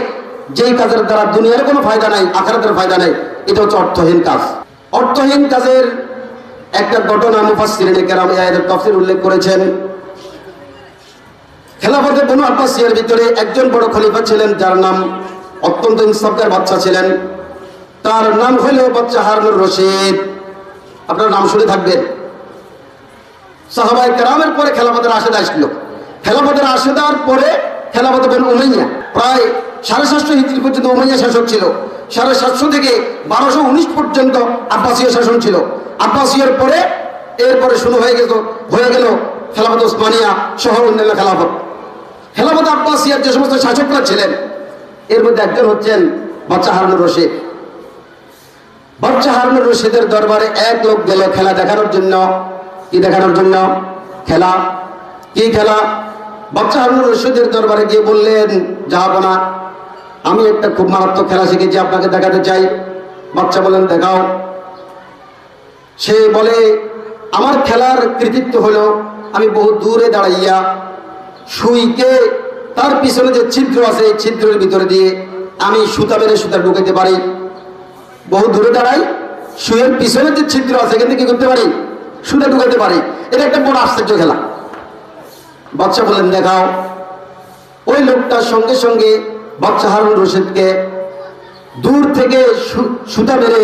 যেই কাজের দ্বারা দুনিয়ার কোনো ফায়দা নাই, আখিরাতের ফায়দা নাই, এটা হচ্ছে অর্থহীন কাজ। অর্থহীন কাজের একটা ঘটনা মুফাসসিরিনে কেরাম এই আয়াতের তাফসীর উল্লেখ করেছেন। খেলাফতে বনু আব্বাসিয়ার ভিতরে একজন বড় খলিফা ছিলেন, যার নাম, অত্যন্ত ইনসাফদার বাচ্চা ছিলেন, তার নাম হলো বাচ্চা হারুনুর রশিদ। আপনার নাম শুনে থাকবেন। সাহাবায়ে কেরামের পরে খেলাফতের রাশেদা আসলো। খেলাফতের রাশেদার পরে খেলাফতে বনু উমাইয়া, প্রায় 750 হিজরি পর্যন্ত উমাইয়া শাসক ছিল। 750 থেকে 1219 পর্যন্ত আব্বাসীয় শাসন ছিল। আব্বাসীয়ের পরে এরপরে শুরু হয়ে গেল খেলাফত ওসমানিয়া সহ অন্যান্য খেলাফত। খেলাফত আব্বাসিয়ার যে সমস্ত শাসকরা ছিলেন, এর মধ্যে একজন হচ্ছেন বাচ্চা হারুনুর রশিদ। বাচ্চা হারুন রশিদের দরবারে এক লোক গেল খেলা দেখানোর জন্য। কি দেখানোর জন্য? খেলা। কি খেলা? বাচ্চা হারুন রশিদের দরবারে গিয়ে বললেন, জাহাপনা, আমি একটা খুব মারাত্মক খেলা শিখেছি, আপনাকে দেখাতে চাই। বাচ্চা বলেন, দেখাও। সে বলে, আমার খেলার কৃতিত্ব হলো আমি বহু দূরে দাঁড়াইয়া সুইকে তার পিছনে যে ছিদ্র আছে এই ছিদ্রের ভিতরে দিয়ে আমি সুতা মেরে সুতা ঢুকাইতে পারি। বহু দূরে দাঁড়াই, সুইয়ের পিছনে যে ছিদ্র আছে এখান থেকে কি করতে পারি? সুতা ঢুকাইতে পারি। এটা একটা বড় আশ্চর্য খেলা। বাচ্চা বলেন, দেখাও। ওই লোকটার সঙ্গে সঙ্গে বাচ্চা হারুন রশিদকে দূর থেকে সুতা মেরে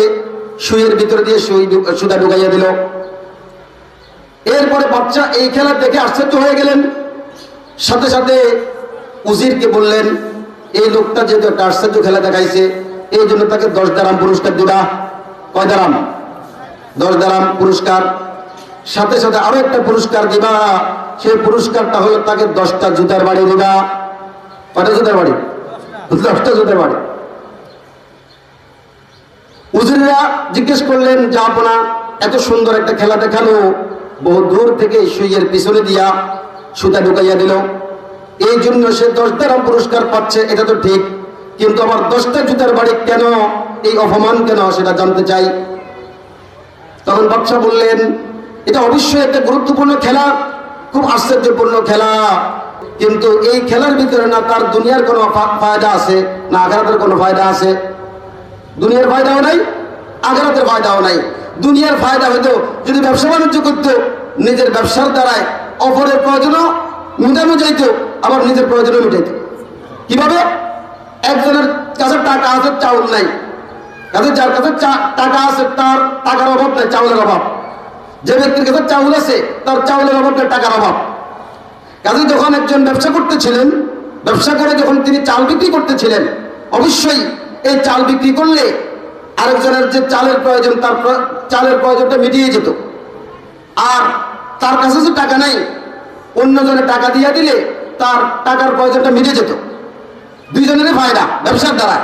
সুইয়ের ভিতরে দিয়ে সুতা ঢুকাইয়া দিল। এরপরে বাচ্চা এই খেলা দেখে আশ্চর্য হয়ে গেলেন। সাথে সাথে উজিরকে বললেন, এই লোকটা যেহেতু একটা আশ্চর্য খেলা দেখাইছে, এই জন্য তাকে 10 দারাম পুরস্কার দিবা। কয় দারাম? 10 দারাম পুরস্কার। সাথে সাথে আরো একটা পুরস্কার দিবা। সেই পুরস্কারটা হলো তাকে 10টা জুতার বাড়ি দিবা। কয়টা জুতার বাড়ি? 10টা জুতার বাড়ি। উজিররা জিজ্ঞেস করলেন, জাহাপনা, এত সুন্দর একটা খেলা দেখানো, বহু দূর থেকে সুইয়ের পিছনে দিয়া সুতা ঢুকাইয়া দিল, এই জন্য সে 10 দারাম পুরস্কার পাচ্ছে, এটা তো ঠিক, কিন্তু আমার 10টা জুতার বাড়ি কেন, এই অপমান কেন, সেটা জানতে চাই। তখন বাদশা বললেন, এটা অবশ্যই একটা গুরুত্বপূর্ণ খেলা, খুব আশ্চর্যপূর্ণ খেলা, কিন্তু এই খেলার ভিতরে না তার দুনিয়ার কোনো ফায়দা আছে, না আখিরাতের কোনো ফায়দা আছে। দুনিয়ার ফায়দাও নাই, আখিরাতের ফায়দাও নাই। দুনিয়ার ফায়দা হইতো যদি ব্যবসা বাণিজ্য করত, নিজের ব্যবসার দ্বারায় অপরের প্রয়োজনও মেটানো যাইত, আবার নিজের প্রয়োজনও মেটাইত। কিভাবে? একজনের কাছে টাকা আছে, চাউল নাই, যার কাছে টাকা আছে তার টাকার অভাব নাই, চাউলের অভাব। যে ব্যক্তির কাছে চাউল আছে তার চাউলের অভাব নাই, টাকার অভাব। কাজে যখন একজন ব্যবসা করতেছিলেন, ব্যবসা করে যখন তিনি চাল বিক্রি করতেছিলেন, অবশ্যই এই চাল বিক্রি করলে আরেকজনের যে চালের প্রয়োজন, তার চালের প্রয়োজনটা মিটিয়ে যেত। আর তার কাছে যে টাকা নাই, অন্যজনে টাকা দিয়ে দিলে তার টাকার প্রয়োজনটা মিটে যেত। দুইজনেরই ফায়দা ব্যবসার দ্বারা।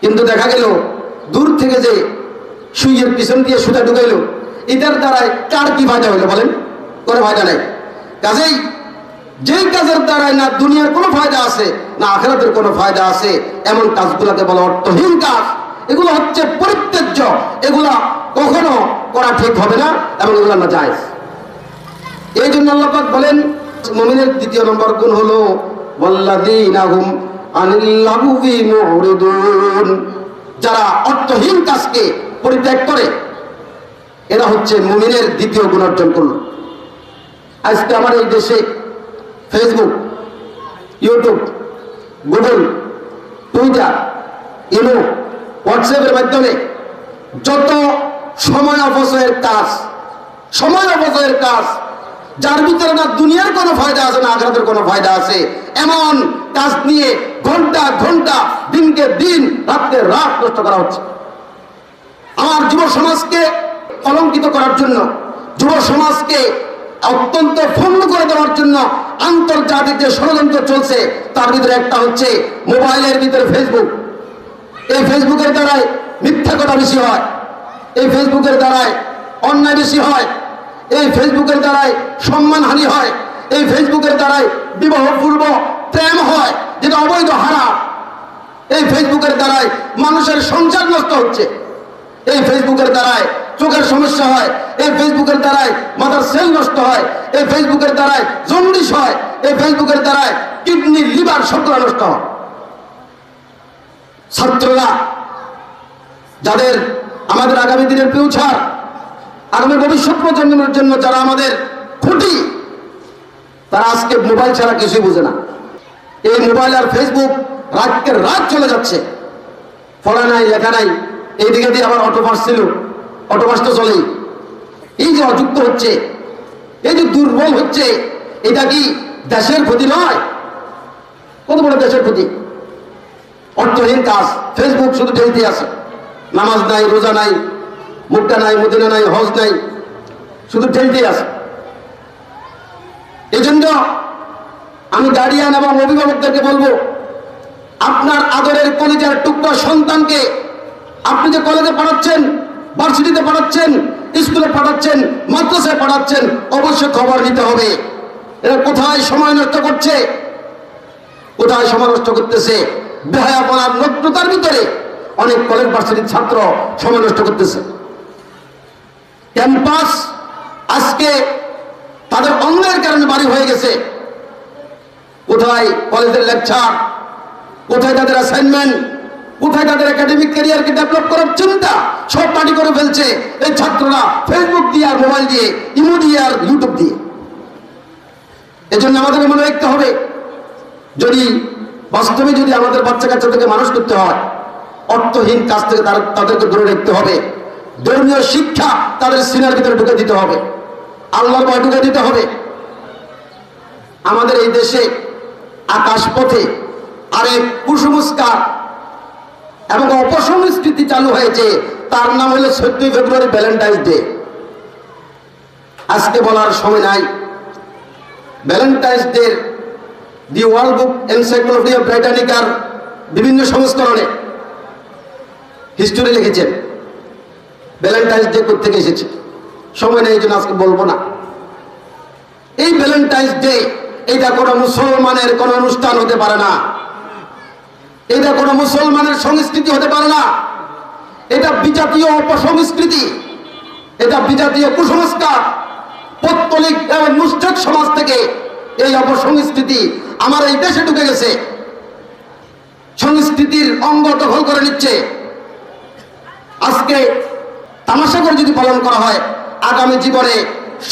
কিন্তু দেখা গেল দূর থেকে যে সুইয়ের পিছন দিয়ে সুতা ঢুকাইল, এটার দ্বারায় কার কি ফায়দা হইলো বলেন? কোনো ফায়দা নাই। কাজেই যেই কাজের দ্বারায় না দুনিয়ার কোনো ফায়দা আছে, না আখিরাতের কোনো ফায়দা আছে, এমন কাজগুলোকে বলা অর্থহীন কাজ। এগুলো হচ্ছে পরিত্যাজ্য, এগুলা কখনো করা ঠিক হবে না, এবং এগুলো না জায়েজ। এই জন্য আল্লাহ পাক বলেন, মুমিনের 2 নম্বর গুণ হলো ওয়াল্লাযীনা হুম আনিল লাগবি মুরিদুন, যারা অর্থহীন কাজকে পরিত্যাগ করে, এরা হচ্ছে মুমিনের 2য় গুণ অর্জন করল। আজকে আমার এই দেশে Facebook, YouTube, Google, Twitter, imo, হোয়াটসঅ্যাপের মাধ্যমে যত সময় অপচয়ের কাজ, যার ভিতরে না দুনিয়ার কোনো ফায়দা আছে, না আখিরাতের কোনো ফায়দা আছে, এমন কাজ নিয়ে ঘন্টা ঘন্টা, দিনকে দিন, রাতকে রাত নষ্ট করা হচ্ছে। আমার যুব সমাজকে কলঙ্কিত করার জন্য, যুব সমাজকে অত্যন্ত ভঙ্গ করে দেওয়ার জন্য আন্তর্জাতিক যে ষড়যন্ত্র চলছে, তার ভিতরে একটা হচ্ছে মোবাইলের ভিতরে ফেসবুক। এই ফেসবুকের দ্বারাই মিথ্যা কথা বেশি হয়, এই ফেসবুকের দ্বারাই অন্যায় বেশি হয়, এই ফেসবুকের দ্বারাই সম্মানহানি হয়, এই ফেসবুকের দ্বারাই বিবাহপূর্ব প্রেম হয়, যেটা অবৈধ হারাম। এই ফেসবুকের দ্বারাই মানুষের সংসার নষ্ট হচ্ছে, এই ফেসবুকের দ্বারাই চোখের সমস্যা হয়, এই ফেসবুকের দ্বারাই মাথার সেল নষ্ট হয়, এই ফেসবুকের দ্বারাই জন্ডিস হয়, এই ফেসবুকের দ্বারাই কিডনি, লিভার সবগুলো নষ্ট হয়। ছাত্ররা, যাদের আমাদের আগামী দিনের ফিউচার, আগামী ভবিষ্যৎ প্রজন্মের জন্য যারা আমাদের খুঁটি, তারা আজকে মোবাইল ছাড়া কিছুই বুঝে না। এই মোবাইল আর ফেসবুক রাতকে রাত চলে যাচ্ছে, পড়া নাই, লেখা নাই। এইদিকে দিয়ে আবার অটোপাস ছিল, অটোপাস তো চলেই। এই যে অযুক্ত হচ্ছে, এই যে দুর্বল হচ্ছে, এটা কি দেশের ক্ষতি নয়? কত বড় দেশের ক্ষতি। অর্থহীন কাজ, ফেসবুক শুধু ঠেলতে আছে, নামাজ নাই, রোজা নাই, মুক্কা নাই, মদিনা নাই, হজ নাই, শুধু ঠেলতে আছে। এই জন্য আমি গার্ডিয়ান এবং অভিভাবকদেরকে বলবো, আপনার আদরের কলিজার টুকরা সন্তানকে আপনি যে কলেজে পড়াচ্ছেন, ভার্সিটিতে পড়াচ্ছেন, স্কুলে পড়াচ্ছেন, মাদ্রাসায় পড়াচ্ছেন, অবশ্যই খবর নিতে হবে এরা কোথায় সময় নষ্ট করছে, কোথায় সময় নষ্ট করতেছে। বেহায়াপনার নগ্নতার ভিতরে অনেক কলেজ ভার্সিটির ছাত্র সময় নষ্ট করতেছে। ক্যাম্পাস আজকে তাদের অন্যায়ের কারণে বাড়ি হয়ে গেছে। কোথায় কলেজের লেকচার, কোথায় তাদের অ্যাসাইনমেন্ট, কোথায় তাদের একাডেমিক ক্যারিয়ারকে ডেভেলপ করার চিন্তা, সব পার্টি করে ফেলছে এই ছাত্ররা ফেসবুক দিয়ে আর মোবাইল দিয়ে, ইমো দিয়ে আর ইউটিউব দিয়ে। এজন্য আমাদেরকে মনে রাখতে হবে, যদি বাস্তবে যদি আমাদের বাচ্চা কাচ্চাদেরকে মানুষ করতে হয়, অর্থহীন কাজ থেকে তাদেরকে দূরে রাখতে হবে। ধর্মীয় শিক্ষা তাদের সিনার ভিতরে ঢুকে দিতে হবে, আল্লাহর ভয় ঢুকে দিতে হবে। আমাদের এই দেশে আকাশপথে আরেক কুসংস্কার এবং অপসংস্কৃতি চালু হয়েছে, তার নাম হলো 14 ফেব্রুয়ারি ভ্যালেন্টাইন্স ডে। আজকে বলার সময় নাই। Valentine's Day the World Book Encyclopedia ব্রিটানিকার বিভিন্ন সংস্করণে হিস্টোরি লিখেছেন ভ্যালেন্টাইন্স ডে কোথেকে এসেছে। সময় নেই, এই জন্য আজকে বলবো না। এই ভ্যালেন্টাইন্স ডে এটা কোনো মুসলমানের কোনো অনুষ্ঠান হতে পারে না, এটা কোনো মুসলমানের সংস্কৃতি হতে পারে না। এটা বিজাতীয় অপসংস্কৃতি, এটা বিজাতীয় কুসংস্কার। পৌত্তলিক এবং মুশরিক সমাজ থেকে এই অপসংস্কৃতি আমার এই দেশে ঢুকে গেছে, সংস্কৃতির অঙ্গ দখল করে নিচ্ছে। আজকে তামাশা করে যদি পালন করা হয়, আগামী জীবনে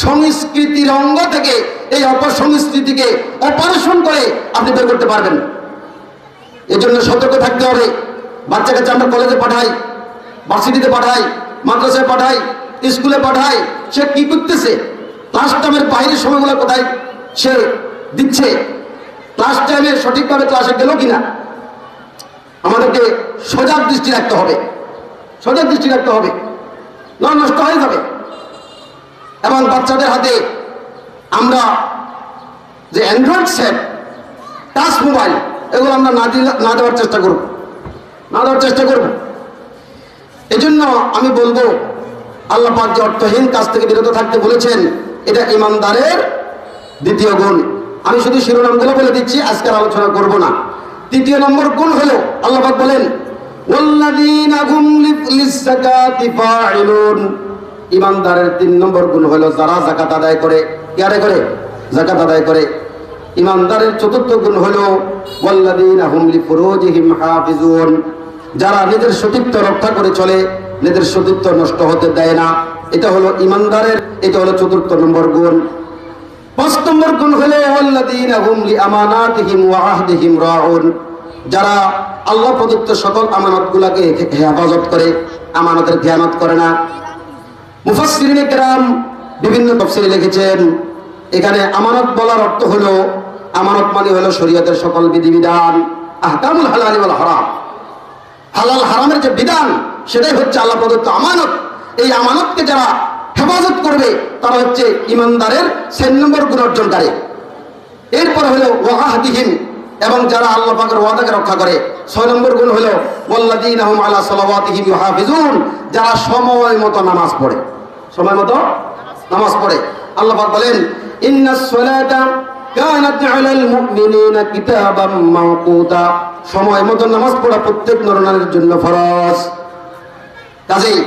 সংস্কৃতির অঙ্গ থেকে এই অপসংস্কৃতিকে অপারেশন করে আপনি বের করতে পারবেন। এজন্য সতর্ক থাকতে হবে। বাচ্চা কাচ্চা আমরা কলেজে পাঠাই, ভার্সিটিতে পাঠাই, মাদ্রাসায় পাঠাই, স্কুলে পাঠাই, সে কি করতেছে, ক্লাস টাইমের বাইরের সময়গুলো কোথায় সে দিচ্ছে, ক্লাস টাইমে সঠিকভাবে ক্লাসে গেল কিনা, আমাদেরকে সজাগ দৃষ্টি রাখতে হবে, সজাগ দৃষ্টি রাখতে হবে, নষ্ট হয়ে যাবে। এবং বাচ্চাদের হাতে আমরা যে অ্যান্ড্রয়েড সেট, টাচ মোবাইল, এগুলো আমরা না দেওয়ার চেষ্টা করব, না দেওয়ার চেষ্টা করব। এই জন্য আমি বলবো, আল্লাহ পাক যে অর্থহীন কাজ থেকে বিরত থাকতে বলেছেন, এটা ইমানদারের দ্বিতীয় গুণ। আমি শুধু শিরোনামগুলো বলে দিচ্ছি, আজকের আলোচনা করব না। তৃতীয় নম্বর গুণ হলো, আল্লাহ পাক বলেন ওয়াল্লাযীনা হুম লিয-যাকাতি ফাঈলুন। ইমানদারের 3 নম্বর গুণ হলো যারা যাকাত আদায় করে। কি আদায় করে? যাকাত আদায় করে। ইমানদারের 4র্থ গুণ হলো ওয়াল্লাযীনা হুম লিফুরুজিহিম হাফিজুন। যারা নিজের সতীত্ব রক্ষা করে চলে, নিজের সতীত্ব নষ্ট হতে দেয় না। এটা হলো ইমানদারের, এটা হলো 4র্থ নম্বর গুণ। 5 নম্বর গুণ হলো ওয়াল্লাযীনা হুম লিআমানাতিহিম ওয়া আহদিহিম রাউন। যারা আল্লাহ প্রদত্ত সকল আমানতগুলোকে হেফাজত করে, আমানতের খেয়ানত করে না। মুফাসসিরিনে কেরাম বিভিন্ন তাফসীরে লিখেছেন, এখানে আমানত বলার অর্থ হলো, আমানত মানে হলো শরীয়তের সকল বিধিবিধান, আহকামুল হালাল ওয়াল হারাম, হালাল হারামের যে বিধান, সেটাই হচ্ছে আল্লাহ প্রদত্ত আমানত। এই আমানতকে যারা হেফাজত করবে, তারা হচ্ছে ইমানদারের 6 নম্বর গুণ অর্জনকারী। এরপর হলো ওয়াহদিহিম, এবং যারা আল্লাহ পাকের ওয়াদাকে রক্ষা করে। 6 নম্বর গুণ হলো ওয়াল্লাযীনা হুম আলা সালাওয়াতিহিম ইউহাফিজুন। যারা সময় মতো নামাজ পড়ে, সময় মতো নামাজ পড়ে। আল্লাহ পাক বলেন ইন্নাস সালাতা কানাত আলাল মুমিনিনা কিতাবাম মাওকুতা। সময় মতো নামাজ পড়া প্রত্যেক নরনারীর জন্য ফরজ। কাজেই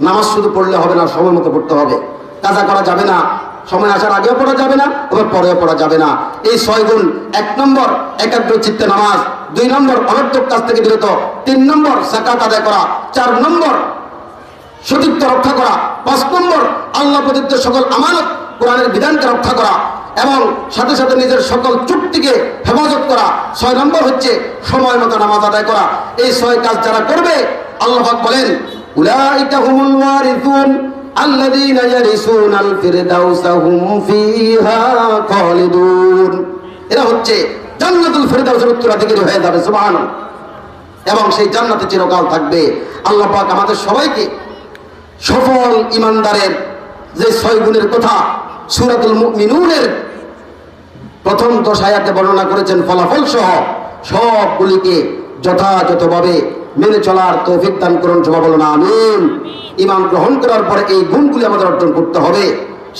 নামাজ শুধু পড়লে হবে না, সময় মতো পড়তে হবে। কাজা করা যাবে না, সময় আসার আগেও পড়া যাবে না, আবার পরেও পড়া যাবে না। এই 6 গুণ। 1 নম্বর একাগ্র চিত্তে নামাজ, 2 নম্বর অনর্থক কাজ থেকে বিরত, 3 নম্বর যাকাত আদায় করা, 4 নম্বর সতীত্ব রক্ষা করা, 5 নম্বর আল্লাহ প্রদত্ত সকল আমানত কোরআনের বিধানকে রক্ষা করা, এবং সাথে সাথে নিজের সকল চুক্তিকে হেফাজত করা। 6 নম্বর হচ্ছে সময় মতো নামাজ আদায় করা। এই 6 কাজ যারা করবে, আল্লাহ পাক বলেন উলাইকা হুমুল ওয়ারিসুন আল্লাযীনা ইয়ারিসুনাল ফিরদাউসা হুম ফিহা খালিদুন। এরা হচ্ছে জান্নাতুল ফিরদাউসের উত্তরাধিকারী হয়ে যাবে, সুবহানাল্লাহ, এবং সেই জান্নাতে চিরকাল থাকবে। আল্লাহ পাক আমাদের সবাইকে সফল ইমানদারের যে 6 গুণের কথা সূরাতুল মুমিনুনের প্রথম 10 আয়াতে বর্ণনা করেছেন, ফলাফল সহ সবগুলিকে যথাযথভাবে মেনে চলার তৌফিক দান করুন, সবাই বলুন আমিন। ঈমান গ্রহণ করার পরে এই গুণগুলি আমাদের অর্জন করতে হবে।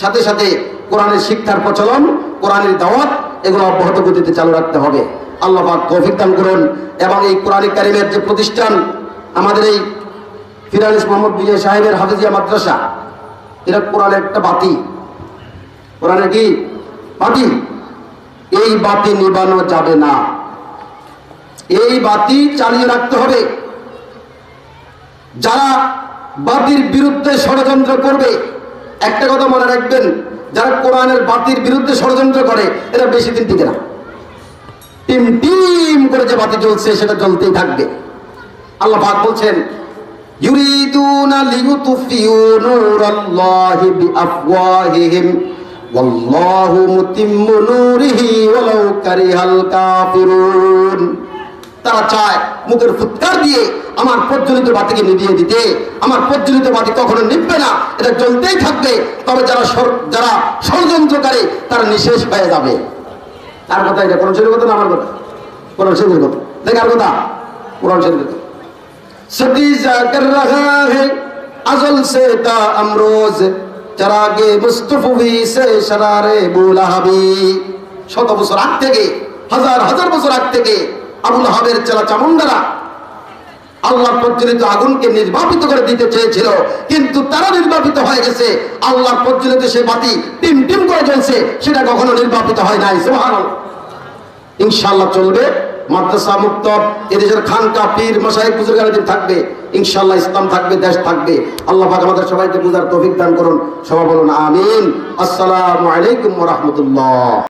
সাথে সাথে কোরআনের শিক্ষার প্রচলন, কোরআনের দাওয়াত এগুলো অব্যাহত গতিতে চালু রাখতে হবে। আল্লাহ পাক তৌফিক দান করুন। এবং এই কোরআনিক কারিমের যে প্রতিষ্ঠান, আমাদের এই ফিরানিস মোহাম্মদ বিজয় সাহেবের হাফিজিয়া মাদ্রাসা, এটা কোরআনের একটা বাতি, কোরআনের কি বাতি, এই বাতি নিবানো যাবে না, এই বাতি চালিয়ে রাখতে হবে। যারা বাতির বিরুদ্ধে ষড়যন্ত্র করবে, একটা কথা মনে রাখবেন, যারা কোরআনের বাতির বিরুদ্ধে ষড়যন্ত্র করে এরা বেশি দিন টিকে না। টিম টিম করে যে বাতি জ্বলছে সেটা জ্বলতেই থাকবে। আল্লাহ পাক বলছেন, ইউরিদুনা লিইউতফিউ নূরাল্লাহি বিআফওয়াহিহিম ওয়াল্লাহু মুতিম্মু নূরিহি ওয়ালাউ কারিহাল কাফিরুন। তারা চায় মুখের ফুৎকার দিয়ে আমার প্রজ্বলিত বাতিকে নিভিয়ে দিতে। আমার প্রজ্বলিত বাতি কখনো নিভবে না, এটা জ্বলতেই থাকবে। তবে যারা ষড়যন্ত্রকারী তারা নিঃশেষ হয়ে যাবে। তার কথা এটা কোরআন শরীফের কথা না আমার কথা? কোরআন শরীফের কথা। দেখার কথা কোরআন শরীফের কথা। सतीजा कर रहा है अजल से ता अमरोज चरागे मुस्तफवी से शरारे बुलाहाबी। শত বছর আগ থেকে, হাজার হাজার বছর আগ থেকে আবুল আহাবের চেলা চামুন্ডারা আল্লাহ প্রজ্বলিত আগুনকে নির্বাপিত করে দিতে চেয়েছিল, কিন্তু তারা নির্বাপিত হয়ে গেছে। আল্লাহ প্রজ্বলিত সে বাতি টিম টিম করে জ্বলছে, সেটা কখনো নির্বাপিত হয় নাই। সুবহানাল্লাহ। ইনশাআল্লাহ চলবে, মাদ্রাসা মুক্ত, এদেশের খানকা পীর মাশায়েখ বুজুর্গান থাকবে, ইনশাআল্লাহ ইসলাম থাকবে, দেশ থাকবে। আল্লাহ পাক আমাদের সবাইকে বুঝার তৌফিক দান করুন, সবাই বলুন আমিন। আসসালামু আলাইকুম ওয়া রাহমাতুল্লাহ।